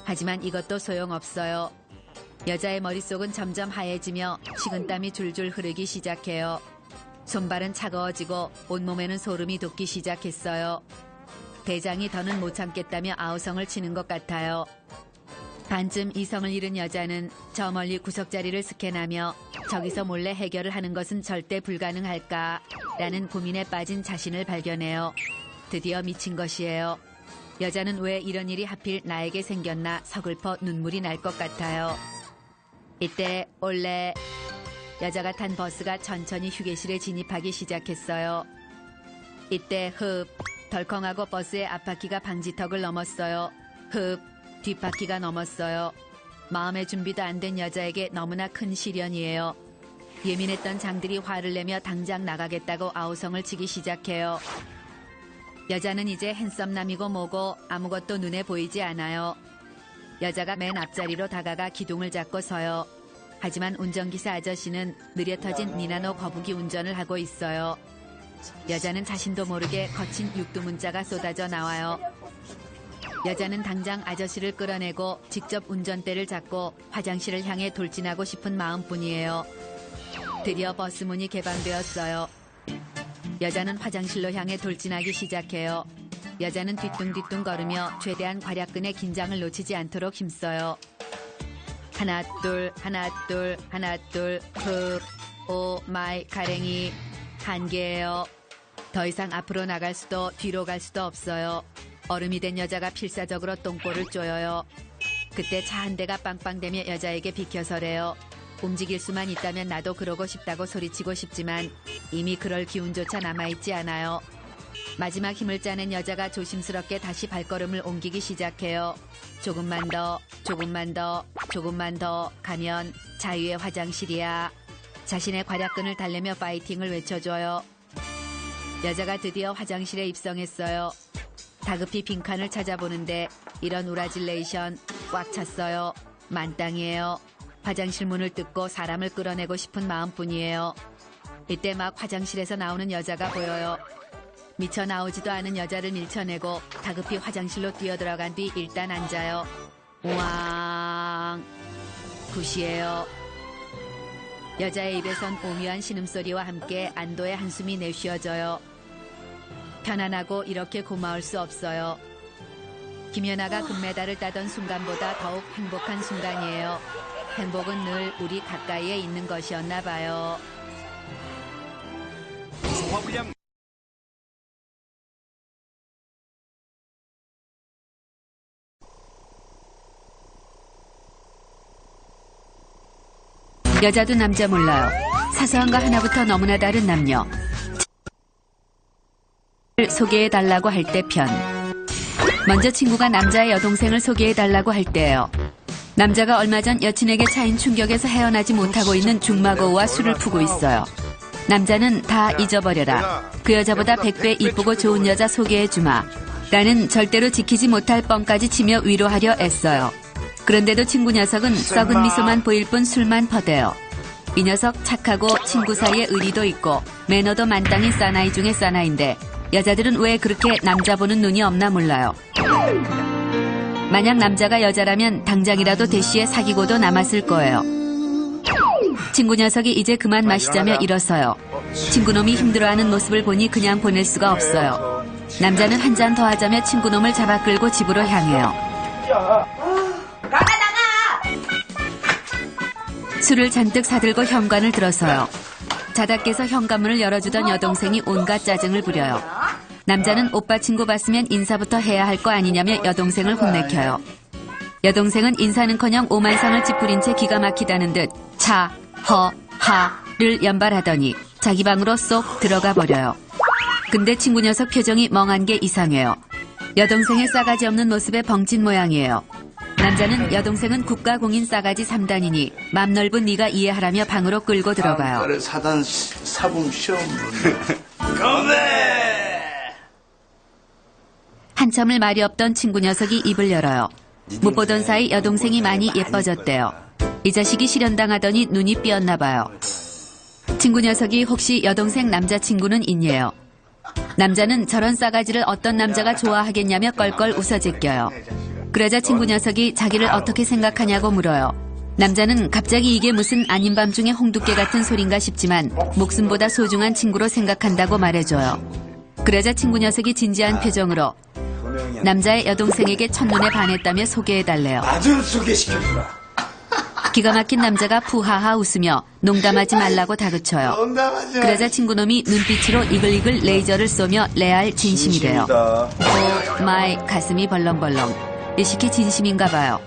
하지만 이것도 소용없어요. 여자의 머릿속은 점점 하얘지며 식은땀이 줄줄 흐르기 시작해요. 손발은 차가워지고 온몸에는 소름이 돋기 시작했어요. 대장이 더는 못 참겠다며 아우성을 치는 것 같아요. 반쯤 이성을 잃은 여자는 저 멀리 구석자리를 스캔하며 저기서 몰래 해결을 하는 것은 절대 불가능할까라는 고민에 빠진 자신을 발견해요. 드디어 미친 것이에요. 여자는 왜 이런 일이 하필 나에게 생겼나 서글퍼 눈물이 날 것 같아요. 이때 올레, 여자가 탄 버스가 천천히 휴게실에 진입하기 시작했어요. 이때 흡, 덜컹하고 버스의 앞바퀴가 방지턱을 넘었어요. 흡, 뒷바퀴가 넘었어요. 마음의 준비도 안 된 여자에게 너무나 큰 시련이에요. 예민했던 장들이 화를 내며 당장 나가겠다고 아우성을 치기 시작해요. 여자는 이제 핸섬남이고 뭐고 아무것도 눈에 보이지 않아요. 여자가 맨 앞자리로 다가가 기둥을 잡고 서요. 하지만 운전기사 아저씨는 느려 터진 니나노 거북이 운전을 하고 있어요. 여자는 자신도 모르게 거친 육두문자가 쏟아져 나와요. 여자는 당장 아저씨를 끌어내고 직접 운전대를 잡고 화장실을 향해 돌진하고 싶은 마음뿐이에요. 드디어 버스 문이 개방되었어요. 여자는 화장실로 향해 돌진하기 시작해요. 여자는 뒤뚱뒤뚱 걸으며 최대한 괄약근의 긴장을 놓치지 않도록 힘써요. 하나 둘 하나 둘 하나 둘 흑 오 마이 가랭이 한계예요. 더 이상 앞으로 나갈 수도 뒤로 갈 수도 없어요. 얼음이 된 여자가 필사적으로 똥꼬를 쪼여요. 그때 차 한 대가 빵빵대며 여자에게 비켜서래요. 움직일 수만 있다면 나도 그러고 싶다고 소리치고 싶지만 이미 그럴 기운조차 남아있지 않아요. 마지막 힘을 짜낸 여자가 조심스럽게 다시 발걸음을 옮기기 시작해요. 조금만 더, 조금만 더, 조금만 더 가면 자유의 화장실이야. 자신의 괄약근을 달래며 파이팅을 외쳐줘요. 여자가 드디어 화장실에 입성했어요. 다급히 빈칸을 찾아보는데 이런 우라질레이션 꽉 찼어요. 만땅이에요. 화장실 문을 뜯고 사람을 끌어내고 싶은 마음뿐이에요. 이때 막 화장실에서 나오는 여자가 보여요. 미쳐 나오지도 않은 여자를 밀쳐내고 다급히 화장실로 뛰어들어간 뒤 일단 앉아요. 우왕 굿이에요. 여자의 입에선 오묘한 신음소리와 함께 안도의 한숨이 내쉬어져요. 편안하고 이렇게 고마울 수 없어요. 김연아가 금메달을 따던 순간보다 더욱 행복한 순간이에요. 행복은 늘 우리 가까이에 있는 것이었나 봐요. 여자도 남자 몰라요. 사소한 거 하나부터 너무나 다른 남녀. 소개해달라고 할 때 편. 먼저 친구가 남자의 여동생을 소개해달라고 할 때예요. 남자가 얼마 전 여친에게 차인 충격에서 헤어나지 못하고 있는 중마고우와 술을 푸고 있어요. 남자는 다 잊어버려라. 그 여자보다 100배 이쁘고 좋은 여자 소개해주마. 라는 절대로 지키지 못할 뻥까지 치며 위로하려 애써요. 그런데도 친구 녀석은 썩은 미소만 보일 뿐 술만 퍼대요. 이 녀석 착하고 친구 사이에 의리도 있고 매너도 만땅인 사나이 중에 사나이인데 여자들은 왜 그렇게 남자 보는 눈이 없나 몰라요. 만약 남자가 여자라면 당장이라도 대시에 사귀고도 남았을 거예요. 친구 녀석이 이제 그만 마시자며 일어서요. 친구놈이 힘들어하는 모습을 보니 그냥 보낼 수가 없어요. 남자는 한 잔 더 하자며 친구놈을 잡아 끌고 집으로 향해요. 나가! 술을 잔뜩 사들고 현관을 들어서요. 자다 깨서 현관문을 열어주던 여동생이 온갖 짜증을 부려요. 남자는 오빠 친구 봤으면 인사부터 해야 할 거 아니냐며 여동생을 혼내켜요. 여동생은 인사는커녕 오만상을 찌푸린 채 기가 막히다는 듯 차, 허, 하를 연발하더니 자기 방으로 쏙 들어가 버려요. 근데 친구 녀석 표정이 멍한 게 이상해요. 여동생의 싸가지 없는 모습에 벙찐 모양이에요. 남자는 여동생은 국가공인 싸가지 3단이니 맘 넓은 네가 이해하라며 방으로 끌고 들어가요. 그래 사단 사범 시험 건배. 한참을 말이 없던 친구 녀석이 입을 열어요. 못 보던 사이 여동생이 많이 예뻐졌대요. 이 자식이 실현당하더니 눈이 삐었나 봐요. 친구 녀석이 혹시 여동생 남자친구는 있냐요. 남자는 저런 싸가지를 어떤 남자가 좋아하겠냐며 껄껄 웃어 제껴요. 그러자 친구 녀석이 자기를 어떻게 생각하냐고 물어요. 남자는 갑자기 이게 무슨 아닌 밤중에 홍두깨 같은 소린가 싶지만 목숨보다 소중한 친구로 생각한다고 말해줘요. 그러자 친구 녀석이 진지한 표정으로 남자의 여동생에게 첫눈에 반했다며 소개해달래요. 아주 소개시켜주라. 기가 막힌 남자가 푸하하 웃으며 농담하지 말라고 다그쳐요. 농담하지 마. 그러자 친구놈이 눈빛으로 이글이글 레이저를 쏘며 레알 진심이래요. 오 마이 가슴이 벌렁벌렁. 일시키 진심인가 봐요.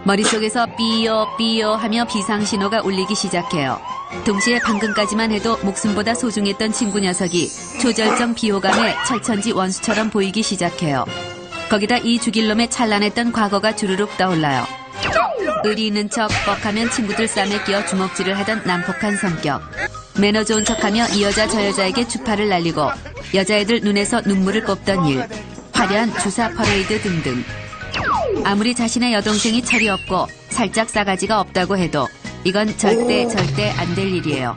머릿속에서 삐요 삐요 하며 비상신호가 울리기 시작해요. 동시에 방금까지만 해도 목숨보다 소중했던 친구 녀석이 초절정 비호감에 철천지 원수처럼 보이기 시작해요. 거기다 이 죽일 놈의 찬란했던 과거가 주르륵 떠올라요. 의리 있는 척 뻑하면 친구들 쌈에 끼어 주먹질을 하던 난폭한 성격. 매너 좋은 척하며 이 여자 저 여자에게 주파를 날리고 여자애들 눈에서 눈물을 꼽던 일, 화려한 주사 퍼레이드 등등. 아무리 자신의 여동생이 철이 없고 살짝 싸가지가 없다고 해도 이건 절대 안 될 일이에요.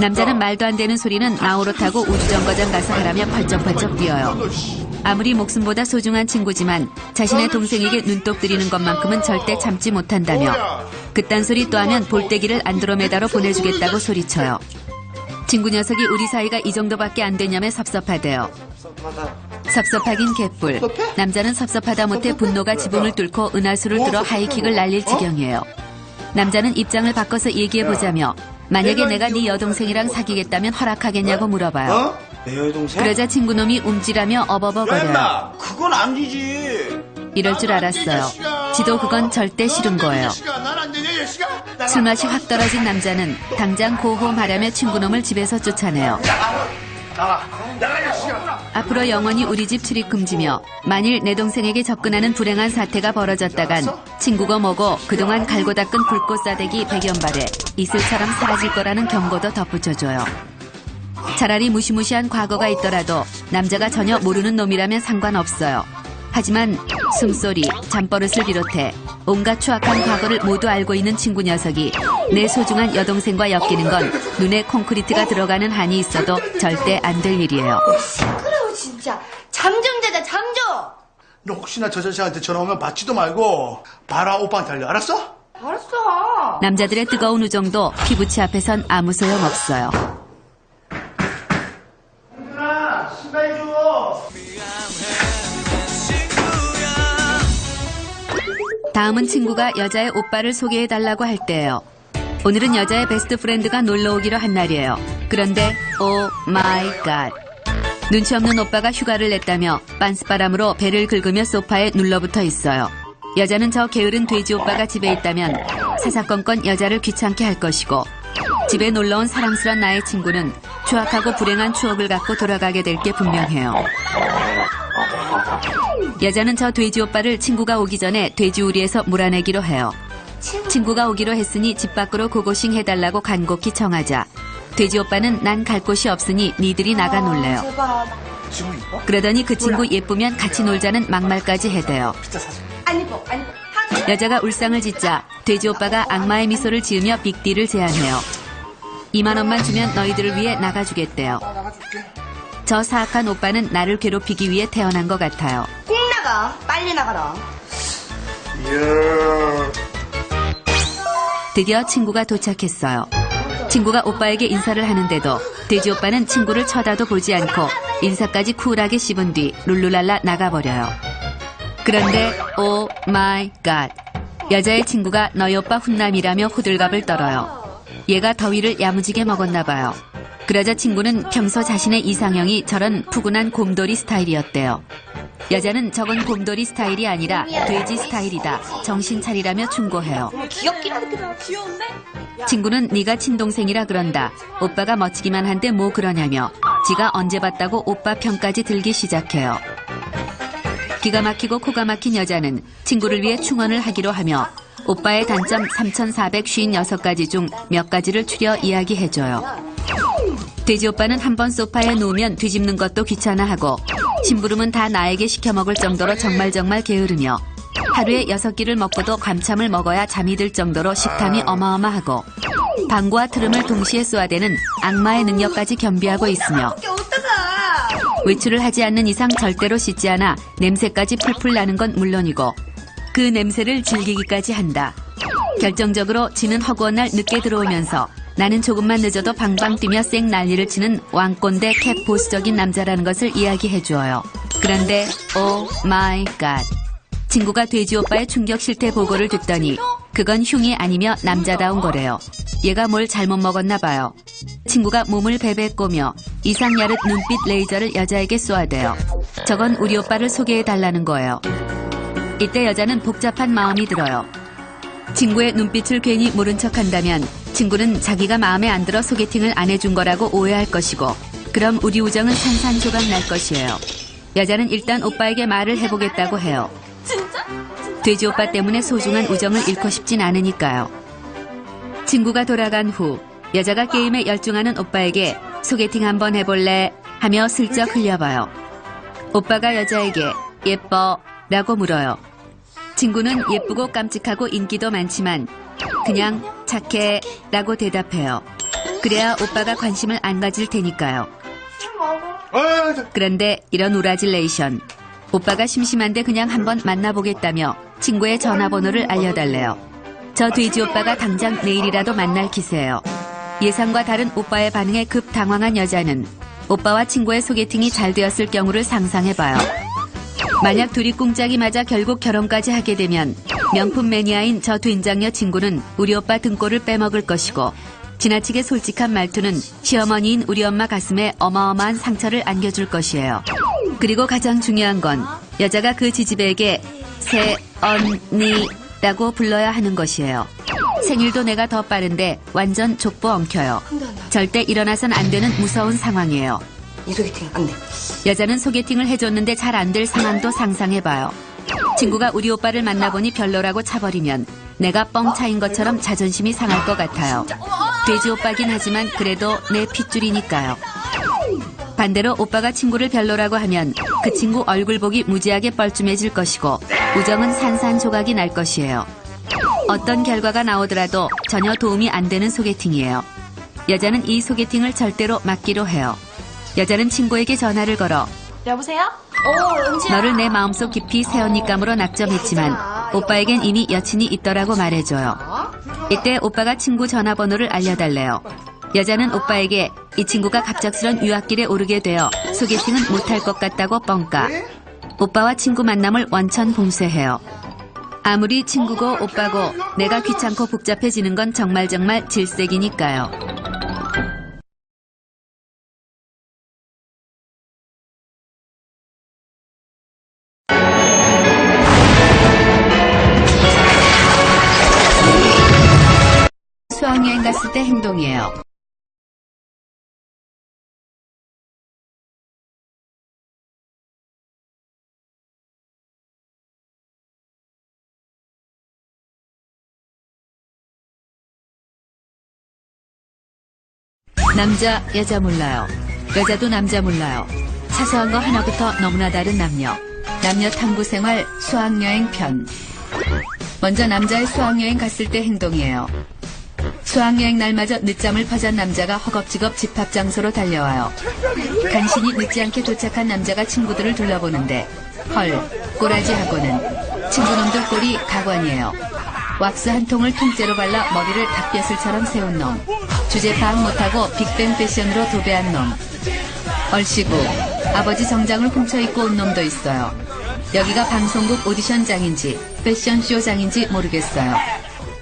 남자는 말도 안 되는 소리는 나우로 타고 우주정거장 가서 하라며 펄쩍펄쩍 뛰어요. 아무리 목숨보다 소중한 친구지만 자신의 동생에게 눈독 들이는 것만큼은 절대 참지 못한다며 그딴 소리 또 하면 볼때기를 안드로메다로 보내주겠다고 소리쳐요. 친구 녀석이 우리 사이가 이 정도밖에 안 되냐며 섭섭하대요. 섭섭하긴 개뿔. 남자는 섭섭하다 못해 분노가 지붕을 뚫고 은하수를 들어 하이킥을 날릴 지경이에요. 남자는 입장을 바꿔서 얘기해보자며 만약에 내가 네 여동생이랑 사귀겠다면 허락하겠냐고 물어봐요. 내 여동생? 그러자 친구놈이 움찔하며 어버버거려요. 그건 아니지. 이럴 줄 알았어요. 지도 그건 절대 싫은 거예요. 술맛이 확 떨어진 남자는 당장 고호하라며 친구놈을 집에서 쫓아내요. 앞으로 영원히 우리 집 출입 금지며 만일 내 동생에게 접근하는 불행한 사태가 벌어졌다간 친구가 뭐고 그동안 갈고 닦은 불꽃 싸대기 100연 발에 이슬처럼 사라질 거라는 경고도 덧붙여줘요. 차라리 무시무시한 과거가 있더라도 남자가 전혀 모르는 놈이라면 상관없어요. 하지만 숨소리, 잠버릇을 비롯해 온갖 추악한 과거를 모두 알고 있는 친구 녀석이 내 소중한 여동생과 엮이는 건 눈에 콘크리트가 들어가는 한이 있어도 절대 안 될 일이에요. 시끄러워 진짜. 잠 좀 자자 잠 좀. 너 혹시나 저 자식한테 전화 오면 받지도 말고 바라 오빠한테 알려. 알았어? 알았어. 남자들의 뜨거운 우정도 피부치 앞에선 아무 소용 없어요. 누나 신발해줘. 다음은 친구가 여자의 오빠를 소개해달라고 할 때예요. 오늘은 여자의 베스트 프렌드가 놀러 오기로 한 날이에요. 그런데 오 마이 갓. 눈치 없는 오빠가 휴가를 냈다며 빤스바람으로 배를 긁으며 소파에 눌러붙어 있어요. 여자는 저 게으른 돼지 오빠가 집에 있다면 사사건건 여자를 귀찮게 할 것이고 집에 놀러온 사랑스런 나의 친구는 추악하고 불행한 추억을 갖고 돌아가게 될 게 분명해요. 여자는 저 돼지 오빠를 친구가 오기 전에 돼지우리에서 몰아내기로 해요. 친구가 오기로 했으니 집 밖으로 고고싱 해달라고 간곡히 청하자 돼지 오빠는 난 갈 곳이 없으니 니들이 나가 놀래요. 제발. 지금 이뻐? 그러더니 그 친구 예쁘면 같이 놀자는 막말까지 해대요. 안 이뻐 안 이뻐. 여자가 울상을 짓자 돼지 오빠가 악마의 미소를 지으며 빅딜을 제안해요. 2만 원만 주면 너희들을 위해 나가주겠대요. 저 사악한 오빠는 나를 괴롭히기 위해 태어난 것 같아요. 꼭 나가. 빨리 나가라. 이야. 드디어 친구가 도착했어요. 친구가 오빠에게 인사를 하는데도 돼지 오빠는 친구를 쳐다도 보지 않고 인사까지 쿨하게 씹은 뒤 룰루랄라 나가버려요. 그런데 오 마이 갓. 여자의 친구가 너희 오빠 훈남이라며 호들갑을 떨어요. 얘가 더위를 야무지게 먹었나 봐요. 그러자 친구는 평소 자신의 이상형이 저런 푸근한 곰돌이 스타일이었대요. 여자는 저건 곰돌이 스타일이 아니라 돼지 스타일이다. 정신 차리라며 충고해요. 귀엽긴 한데 귀여운데? 친구는 네가 친동생이라 그런다. 오빠가 멋지기만 한데 뭐 그러냐며 지가 언제 봤다고 오빠 편까지 들기 시작해요. 기가 막히고 코가 막힌 여자는 친구를 위해 충언을 하기로 하며 오빠의 단점 3,456가지 중 몇 가지를 추려 이야기해줘요. 돼지 오빠는 한 번 소파에 누우면 뒤집는 것도 귀찮아하고 심부름은 다 나에게 시켜 먹을 정도로 정말 게으르며 하루에 6끼를 먹고도 감참을 먹어야 잠이 들 정도로 식탐이 어마어마하고 방구와 트름을 동시에 쏘아대는 악마의 능력까지 겸비하고 있으며 외출을 하지 않는 이상 절대로 씻지 않아 냄새까지 풀풀 나는 건 물론이고 그 냄새를 즐기기까지 한다. 결정적으로 지는 허구한 날 늦게 들어오면서 나는 조금만 늦어도 방방 뛰며 쌩 난리를 치는 왕꼰대 캡 보수적인 남자라는 것을 이야기해 주어요. 그런데 오 마이 갓. 친구가 돼지 오빠의 충격 실태 보고를 듣더니 그건 흉이 아니며 남자다운 거래요. 얘가 뭘 잘못 먹었나 봐요. 친구가 몸을 베베 꼬며 이상야릇 눈빛 레이저를 여자에게 쏘아대요. 저건 우리 오빠를 소개해달라는 거예요. 이때 여자는 복잡한 마음이 들어요. 친구의 눈빛을 괜히 모른 척한다면 친구는 자기가 마음에 안 들어 소개팅을 안 해준 거라고 오해할 것이고 그럼 우리 우정은 산산조각 날 것이에요. 여자는 일단 오빠에게 말을 해보겠다고 해요. 돼지 오빠 때문에 소중한 우정을 잃고 싶진 않으니까요. 친구가 돌아간 후 여자가 게임에 열중하는 오빠에게 소개팅 한번 해볼래? 하며 슬쩍 흘려봐요. 오빠가 여자에게 예뻐 라고 물어요. 친구는 예쁘고 깜찍하고 인기도 많지만 그냥 착해 라고 대답해요. 그래야 오빠가 관심을 안 가질 테니까요. 그런데 이런 우라질레이션. 오빠가 심심한데 그냥 한번 만나보겠다며 친구의 전화번호를 알려달래요. 저 돼지 오빠가 당장 내일이라도 만날 기세예요. 예상과 다른 오빠의 반응에 급 당황한 여자는 오빠와 친구의 소개팅이 잘 되었을 경우를 상상해봐요. 만약 둘이 꿍짝이 맞아 결국 결혼까지 하게 되면 명품 매니아인 저 된장녀 친구는 우리 오빠 등골을 빼먹을 것이고 지나치게 솔직한 말투는 시어머니인 우리 엄마 가슴에 어마어마한 상처를 안겨줄 것이에요. 그리고 가장 중요한 건 여자가 그 지지배에게 새언니라고 불러야 하는 것이에요. 생일도 내가 더 빠른데 완전 족보 엉켜요. 절대 일어나선 안 되는 무서운 상황이에요. 이 소개팅 안 돼. 여자는 소개팅을 해줬는데 잘 안 될 상황도 상상해봐요. 친구가 우리 오빠를 만나보니 별로라고 차버리면 내가 뻥 차인 것처럼 자존심이 상할 것 같아요. 돼지 오빠긴 하지만 그래도 내 핏줄이니까요. 반대로 오빠가 친구를 별로라고 하면 그 친구 얼굴 보기 무지하게 뻘쭘해질 것이고 우정은 산산조각이 날 것이에요. 어떤 결과가 나오더라도 전혀 도움이 안 되는 소개팅이에요. 여자는 이 소개팅을 절대로 막기로 해요. 여자는 친구에게 전화를 걸어 여보세요? 은지야. 너를 내 마음속 깊이 새언니감으로 낙점했지만 오빠에겐 이미 여친이 있더라고 말해줘요. 이때 오빠가 친구 전화번호를 알려달래요. 여자는 오빠에게 이 친구가 갑작스런 유학길에 오르게 되어 소개팅은 못할 것 같다고 뻥까. 오빠와 친구 만남을 원천 봉쇄해요. 아무리 친구고 오빠고 내가 귀찮고 복잡해지는 건 정말 질색이니까요. 수학여행 갔을 때 행동이에요. 남자, 여자 몰라요. 여자도 남자 몰라요. 사소한 거 하나부터 너무나 다른 남녀. 남녀 탐구 생활 수학여행 편. 먼저 남자의 수학여행 갔을 때 행동이에요. 수학여행 날마저 늦잠을 퍼잔 남자가 허겁지겁 집합 장소로 달려와요. 간신히 늦지 않게 도착한 남자가 친구들을 둘러보는데 헐, 꼬라지하고는 친구놈들 꼴이 가관이에요. 왁스 한 통을 통째로 발라 머리를 닭벼슬처럼 세운 놈. 주제 파악 못하고 빅뱅 패션으로 도배한 놈. 얼씨구 아버지 정장을 훔쳐입고 온 놈도 있어요. 여기가 방송국 오디션장인지 패션쇼장인지 모르겠어요.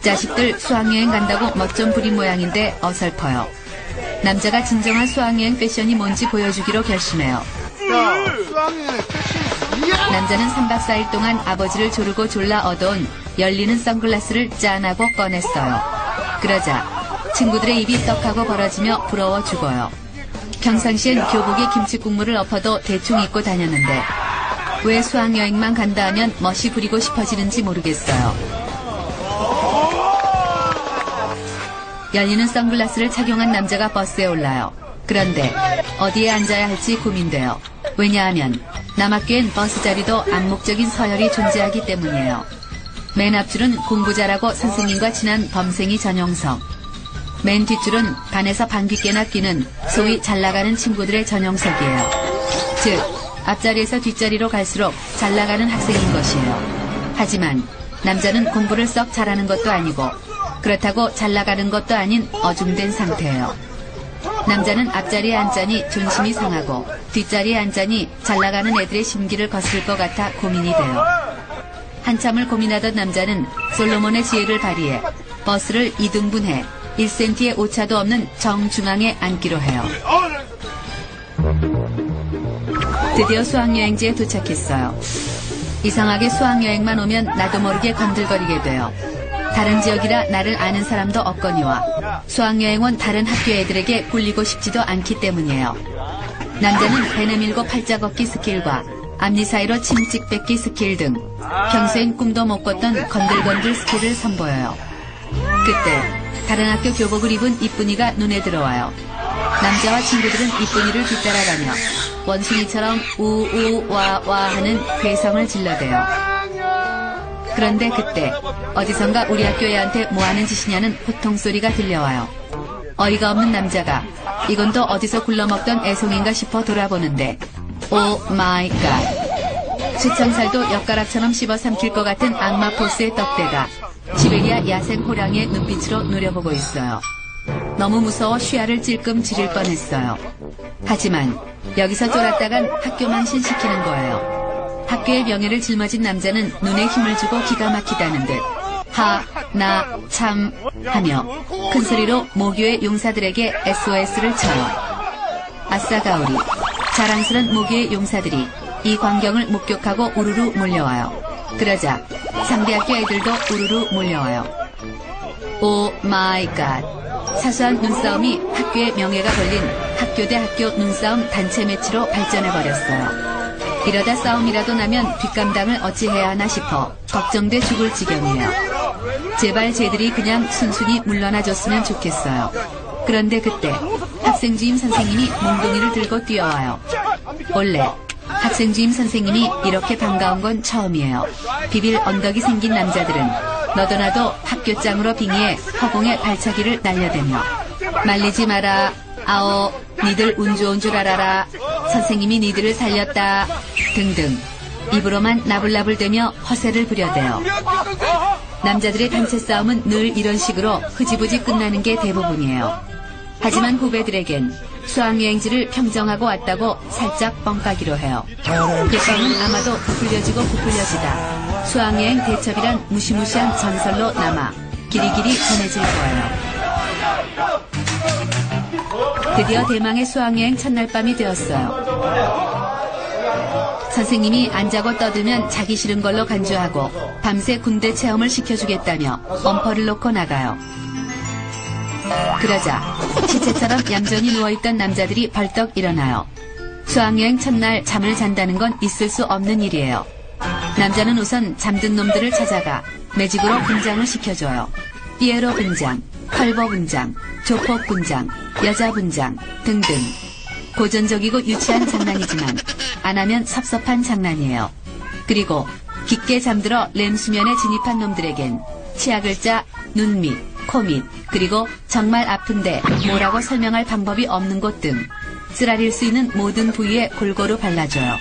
자식들 수학여행 간다고 멋 좀 부린 모양인데 어설퍼요. 남자가 진정한 수학여행 패션이 뭔지 보여주기로 결심해요. 남자는 3박 4일 동안 아버지를 조르고 졸라 얻어온 열리는 선글라스를 짠하고 꺼냈어요. 그러자 친구들의 입이 떡하고 벌어지며 부러워 죽어요. 평상시엔 교복에 김치국물을 엎어도 대충 입고 다녔는데 왜 수학여행만 간다 하면 멋이 부리고 싶어지는지 모르겠어요. 열리는 선글라스를 착용한 남자가 버스에 올라요. 그런데 어디에 앉아야 할지 고민돼요. 왜냐하면 남학교엔 버스 자리도 암묵적인 서열이 존재하기 때문이에요. 맨 앞줄은 공부 잘하고 선생님과 친한 범생이 전용석. 맨 뒷줄은 반에서 방귀 깨나 끼는 소위 잘나가는 친구들의 전용석이에요. 즉 앞자리에서 뒷자리로 갈수록 잘나가는 학생인 것이에요. 하지만 남자는 공부를 썩 잘하는 것도 아니고 그렇다고 잘나가는 것도 아닌 어중된 상태예요. 남자는 앞자리에 앉자니 존심이 상하고 뒷자리에 앉자니 잘나가는 애들의 심기를 거스를 것 같아 고민이 돼요. 한참을 고민하던 남자는 솔로몬의 지혜를 발휘해 버스를 2등분해 1cm의 오차도 없는 정중앙에 앉기로 해요. 드디어 수학여행지에 도착했어요. 이상하게 수학여행만 오면 나도 모르게 건들거리게 돼요. 다른 지역이라 나를 아는 사람도 없거니와 수학여행 온 다른 학교 애들에게 꿀리고 싶지도 않기 때문이에요. 남자는 배 내밀고 팔자 걷기 스킬과 앞니 사이로 침찍 뺏기 스킬 등 평소엔 꿈도 못 꿨던 건들건들 스킬을 선보여요. 그때 다른 학교 교복을 입은 이쁜이가 눈에 들어와요. 남자와 친구들은 이쁜이를 뒤따라가며 원숭이처럼 우우와와 하는 괴성을 질러대요. 그런데 그때 어디선가 우리 학교 애한테 뭐하는 짓이냐는 호통소리가 들려와요. 어이가 없는 남자가 이건 또 어디서 굴러먹던 애송인가 싶어 돌아보는데 오 마이 갓, 쥐청살도 엿가락처럼 씹어 삼킬 것 같은 악마 포스의 떡대가 시베리아 야생 호랑이의 눈빛으로 노려보고 있어요. 너무 무서워 쉬야를 찔끔 지릴 뻔했어요. 하지만 여기서 쫄았다간 학교 만신시키는 거예요. 학교의 명예를 짊어진 남자는 눈에 힘을 주고 기가 막히다는 듯 하, 나, 참 하며 큰 소리로 모교의 용사들에게 SOS를 쳐요. 아싸 가오리, 자랑스런 모교의 용사들이 이 광경을 목격하고 우르르 몰려와요. 그러자 상대 학교 애들도 우르르 몰려와요. 오 마이 갓, 사소한 눈싸움이 학교의 명예가 걸린 학교 대 학교 눈싸움 단체 매치로 발전해버렸어요. 이러다 싸움이라도 나면 뒷감당을 어찌해야 하나 싶어 걱정돼 죽을 지경이에요. 제발 쟤들이 그냥 순순히 물러나줬으면 좋겠어요. 그런데 그때 학생주임 선생님이 몽둥이를 들고 뛰어와요. 원래 학생주임 선생님이 이렇게 반가운 건 처음이에요. 비빌 언덕이 생긴 남자들은 너도나도 학교장으로 빙의해 허공에 발차기를 날려대며 말리지 마라, 아오, 니들 운 좋은 줄 알아라, 선생님이 니들을 살렸다 등등 입으로만 나불나불대며 허세를 부려대요. 남자들의 단체 싸움은 늘 이런 식으로 흐지부지 끝나는 게 대부분이에요. 하지만 후배들에겐 수학여행지를 평정하고 왔다고 살짝 뻥까기로 해요. 빗방은 아마도 부풀려지고 부풀려지다 수학여행 대첩이란 무시무시한 전설로 남아 길이길이 전해질 거예요. 드디어 대망의 수학여행 첫날 밤이 되었어요. 선생님이 안 자고 떠들면 자기 싫은 걸로 간주하고 밤새 군대 체험을 시켜주겠다며 엄포를 놓고 나가요. 그러자 시체처럼 얌전히 누워있던 남자들이 벌떡 일어나요. 수학여행 첫날 잠을 잔다는 건 있을 수 없는 일이에요. 남자는 우선 잠든 놈들을 찾아가 매직으로 분장을 시켜줘요. 삐에로 분장, 컬보 분장, 조폭 분장, 여자 분장 등등. 고전적이고 유치한 장난이지만 안 하면 섭섭한 장난이에요. 그리고 깊게 잠들어 렘 수면에 진입한 놈들에겐 치약을 짜 눈 밑, 코 밑, 그리고 정말 아픈데 뭐라고 설명할 방법이 없는 곳 등 쓰라릴 수 있는 모든 부위에 골고루 발라줘요.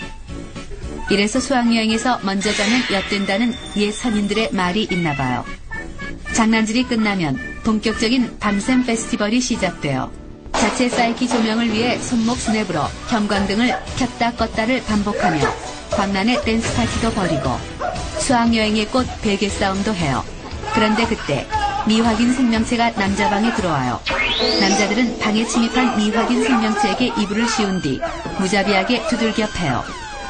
이래서 수학여행에서 먼저 자면 엿된다는 옛 선인들의 말이 있나봐요. 장난질이 끝나면 본격적인 밤샘 페스티벌이 시작돼요. 자체 사이키 조명을 위해 손목 스냅으로 형광등을 켰다 껐다를 반복하며 광란의 댄스 파티도 벌이고 수학여행의 꽃 베개 싸움도 해요. 그런데 그때 미확인 생명체가 남자 방에 들어와요. 남자들은 방에 침입한 미확인 생명체에게 이불을 씌운 뒤 무자비하게 두들겨 패요.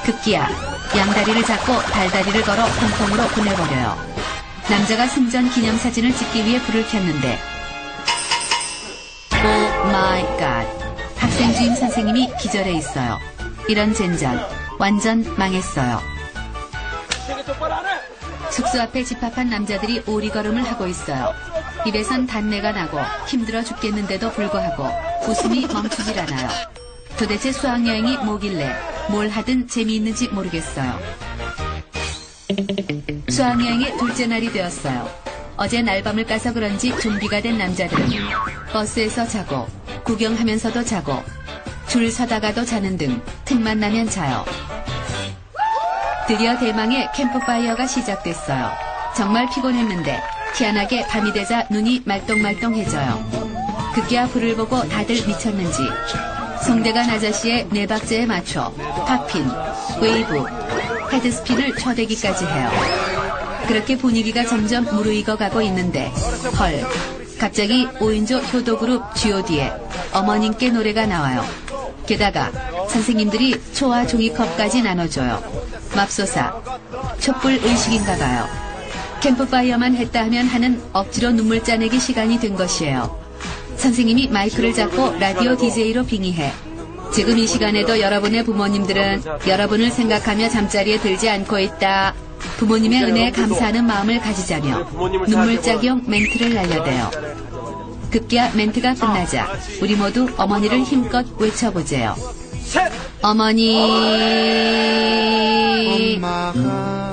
급기야 양다리를 잡고 달다리를 걸어 홍콩으로 보내버려요. 남자가 승전 기념사진을 찍기 위해 불을 켰는데 오 마이 갓, 학생주임 선생님이 기절해 있어요. 이런 젠장 완전 망했어요. 숙소 앞에 집합한 남자들이 오리걸음을 하고 있어요. 입에선 단내가 나고 힘들어 죽겠는데도 불구하고 웃음이 멈추질 않아요. 도대체 수학여행이 뭐길래 뭘 하든 재미있는지 모르겠어요. 수학여행의 둘째 날이 되었어요. 어제 날밤을 까서 그런지 좀비가 된 남자들은 버스에서 자고 구경하면서도 자고 줄 서다가도 자는 등 틈만 나면 자요. 드디어 대망의 캠프파이어가 시작됐어요. 정말 피곤했는데 희한하게 밤이 되자 눈이 말똥말똥해져요. 급기야 불을 보고 다들 미쳤는지 송대관 아저씨의 네 박자에 맞춰 팝핀, 웨이브, 헤드스핀을 쳐대기까지 해요. 그렇게 분위기가 점점 무르익어 가고 있는데 헐, 갑자기 5인조 효도그룹 G.O.D의 어머님께 노래가 나와요. 게다가 선생님들이 초와 종이컵까지 나눠줘요. 맙소사, 촛불 의식인가 봐요. 캠프파이어만 했다 하면 하는 억지로 눈물 짜내기 시간이 된 것이에요. 선생님이 마이크를 잡고 라디오 DJ로 빙의해 지금 이 시간에도 여러분의 부모님들은 여러분을 생각하며 잠자리에 들지 않고 있다 부모님의 은혜에 감사하는 마음을 가지자며 눈물짝용 멘트를 날려대요. 급기야 멘트가 끝나자 우리 모두 어머니를 힘껏 외쳐보재요. 어머니.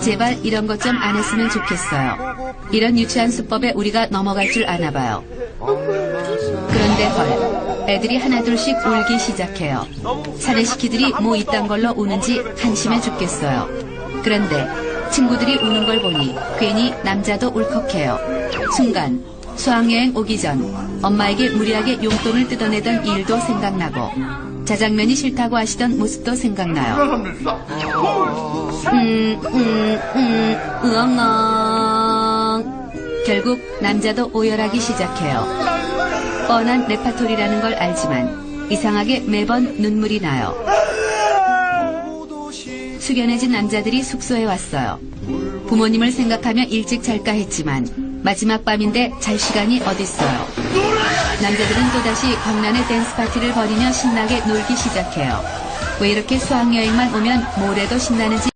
제발 이런 것 좀 안 했으면 좋겠어요. 이런 유치한 수법에 우리가 넘어갈 줄 아나 봐요. 그런데 헐, 애들이 하나둘씩 울기 시작해요. 사내시키들이 뭐 이딴 걸로 우는지 한심해 죽겠어요. 그런데 친구들이 우는 걸 보니 괜히 남자도 울컥해요. 순간 수학여행 오기 전 엄마에게 무리하게 용돈을 뜯어내던 일도 생각나고 자장면이 싫다고 하시던 모습도 생각나요. 으엉엉. 결국 남자도 오열하기 시작해요. 뻔한 레파토리라는 걸 알지만 이상하게 매번 눈물이 나요. 숙연해진 남자들이 숙소에 왔어요. 부모님을 생각하며 일찍 잘까 했지만 마지막 밤인데 잘 시간이 어딨어요. 남자들은 또다시 광란의 댄스 파티를 벌이며 신나게 놀기 시작해요. 왜 이렇게 수학여행만 오면 뭐래도 신나는지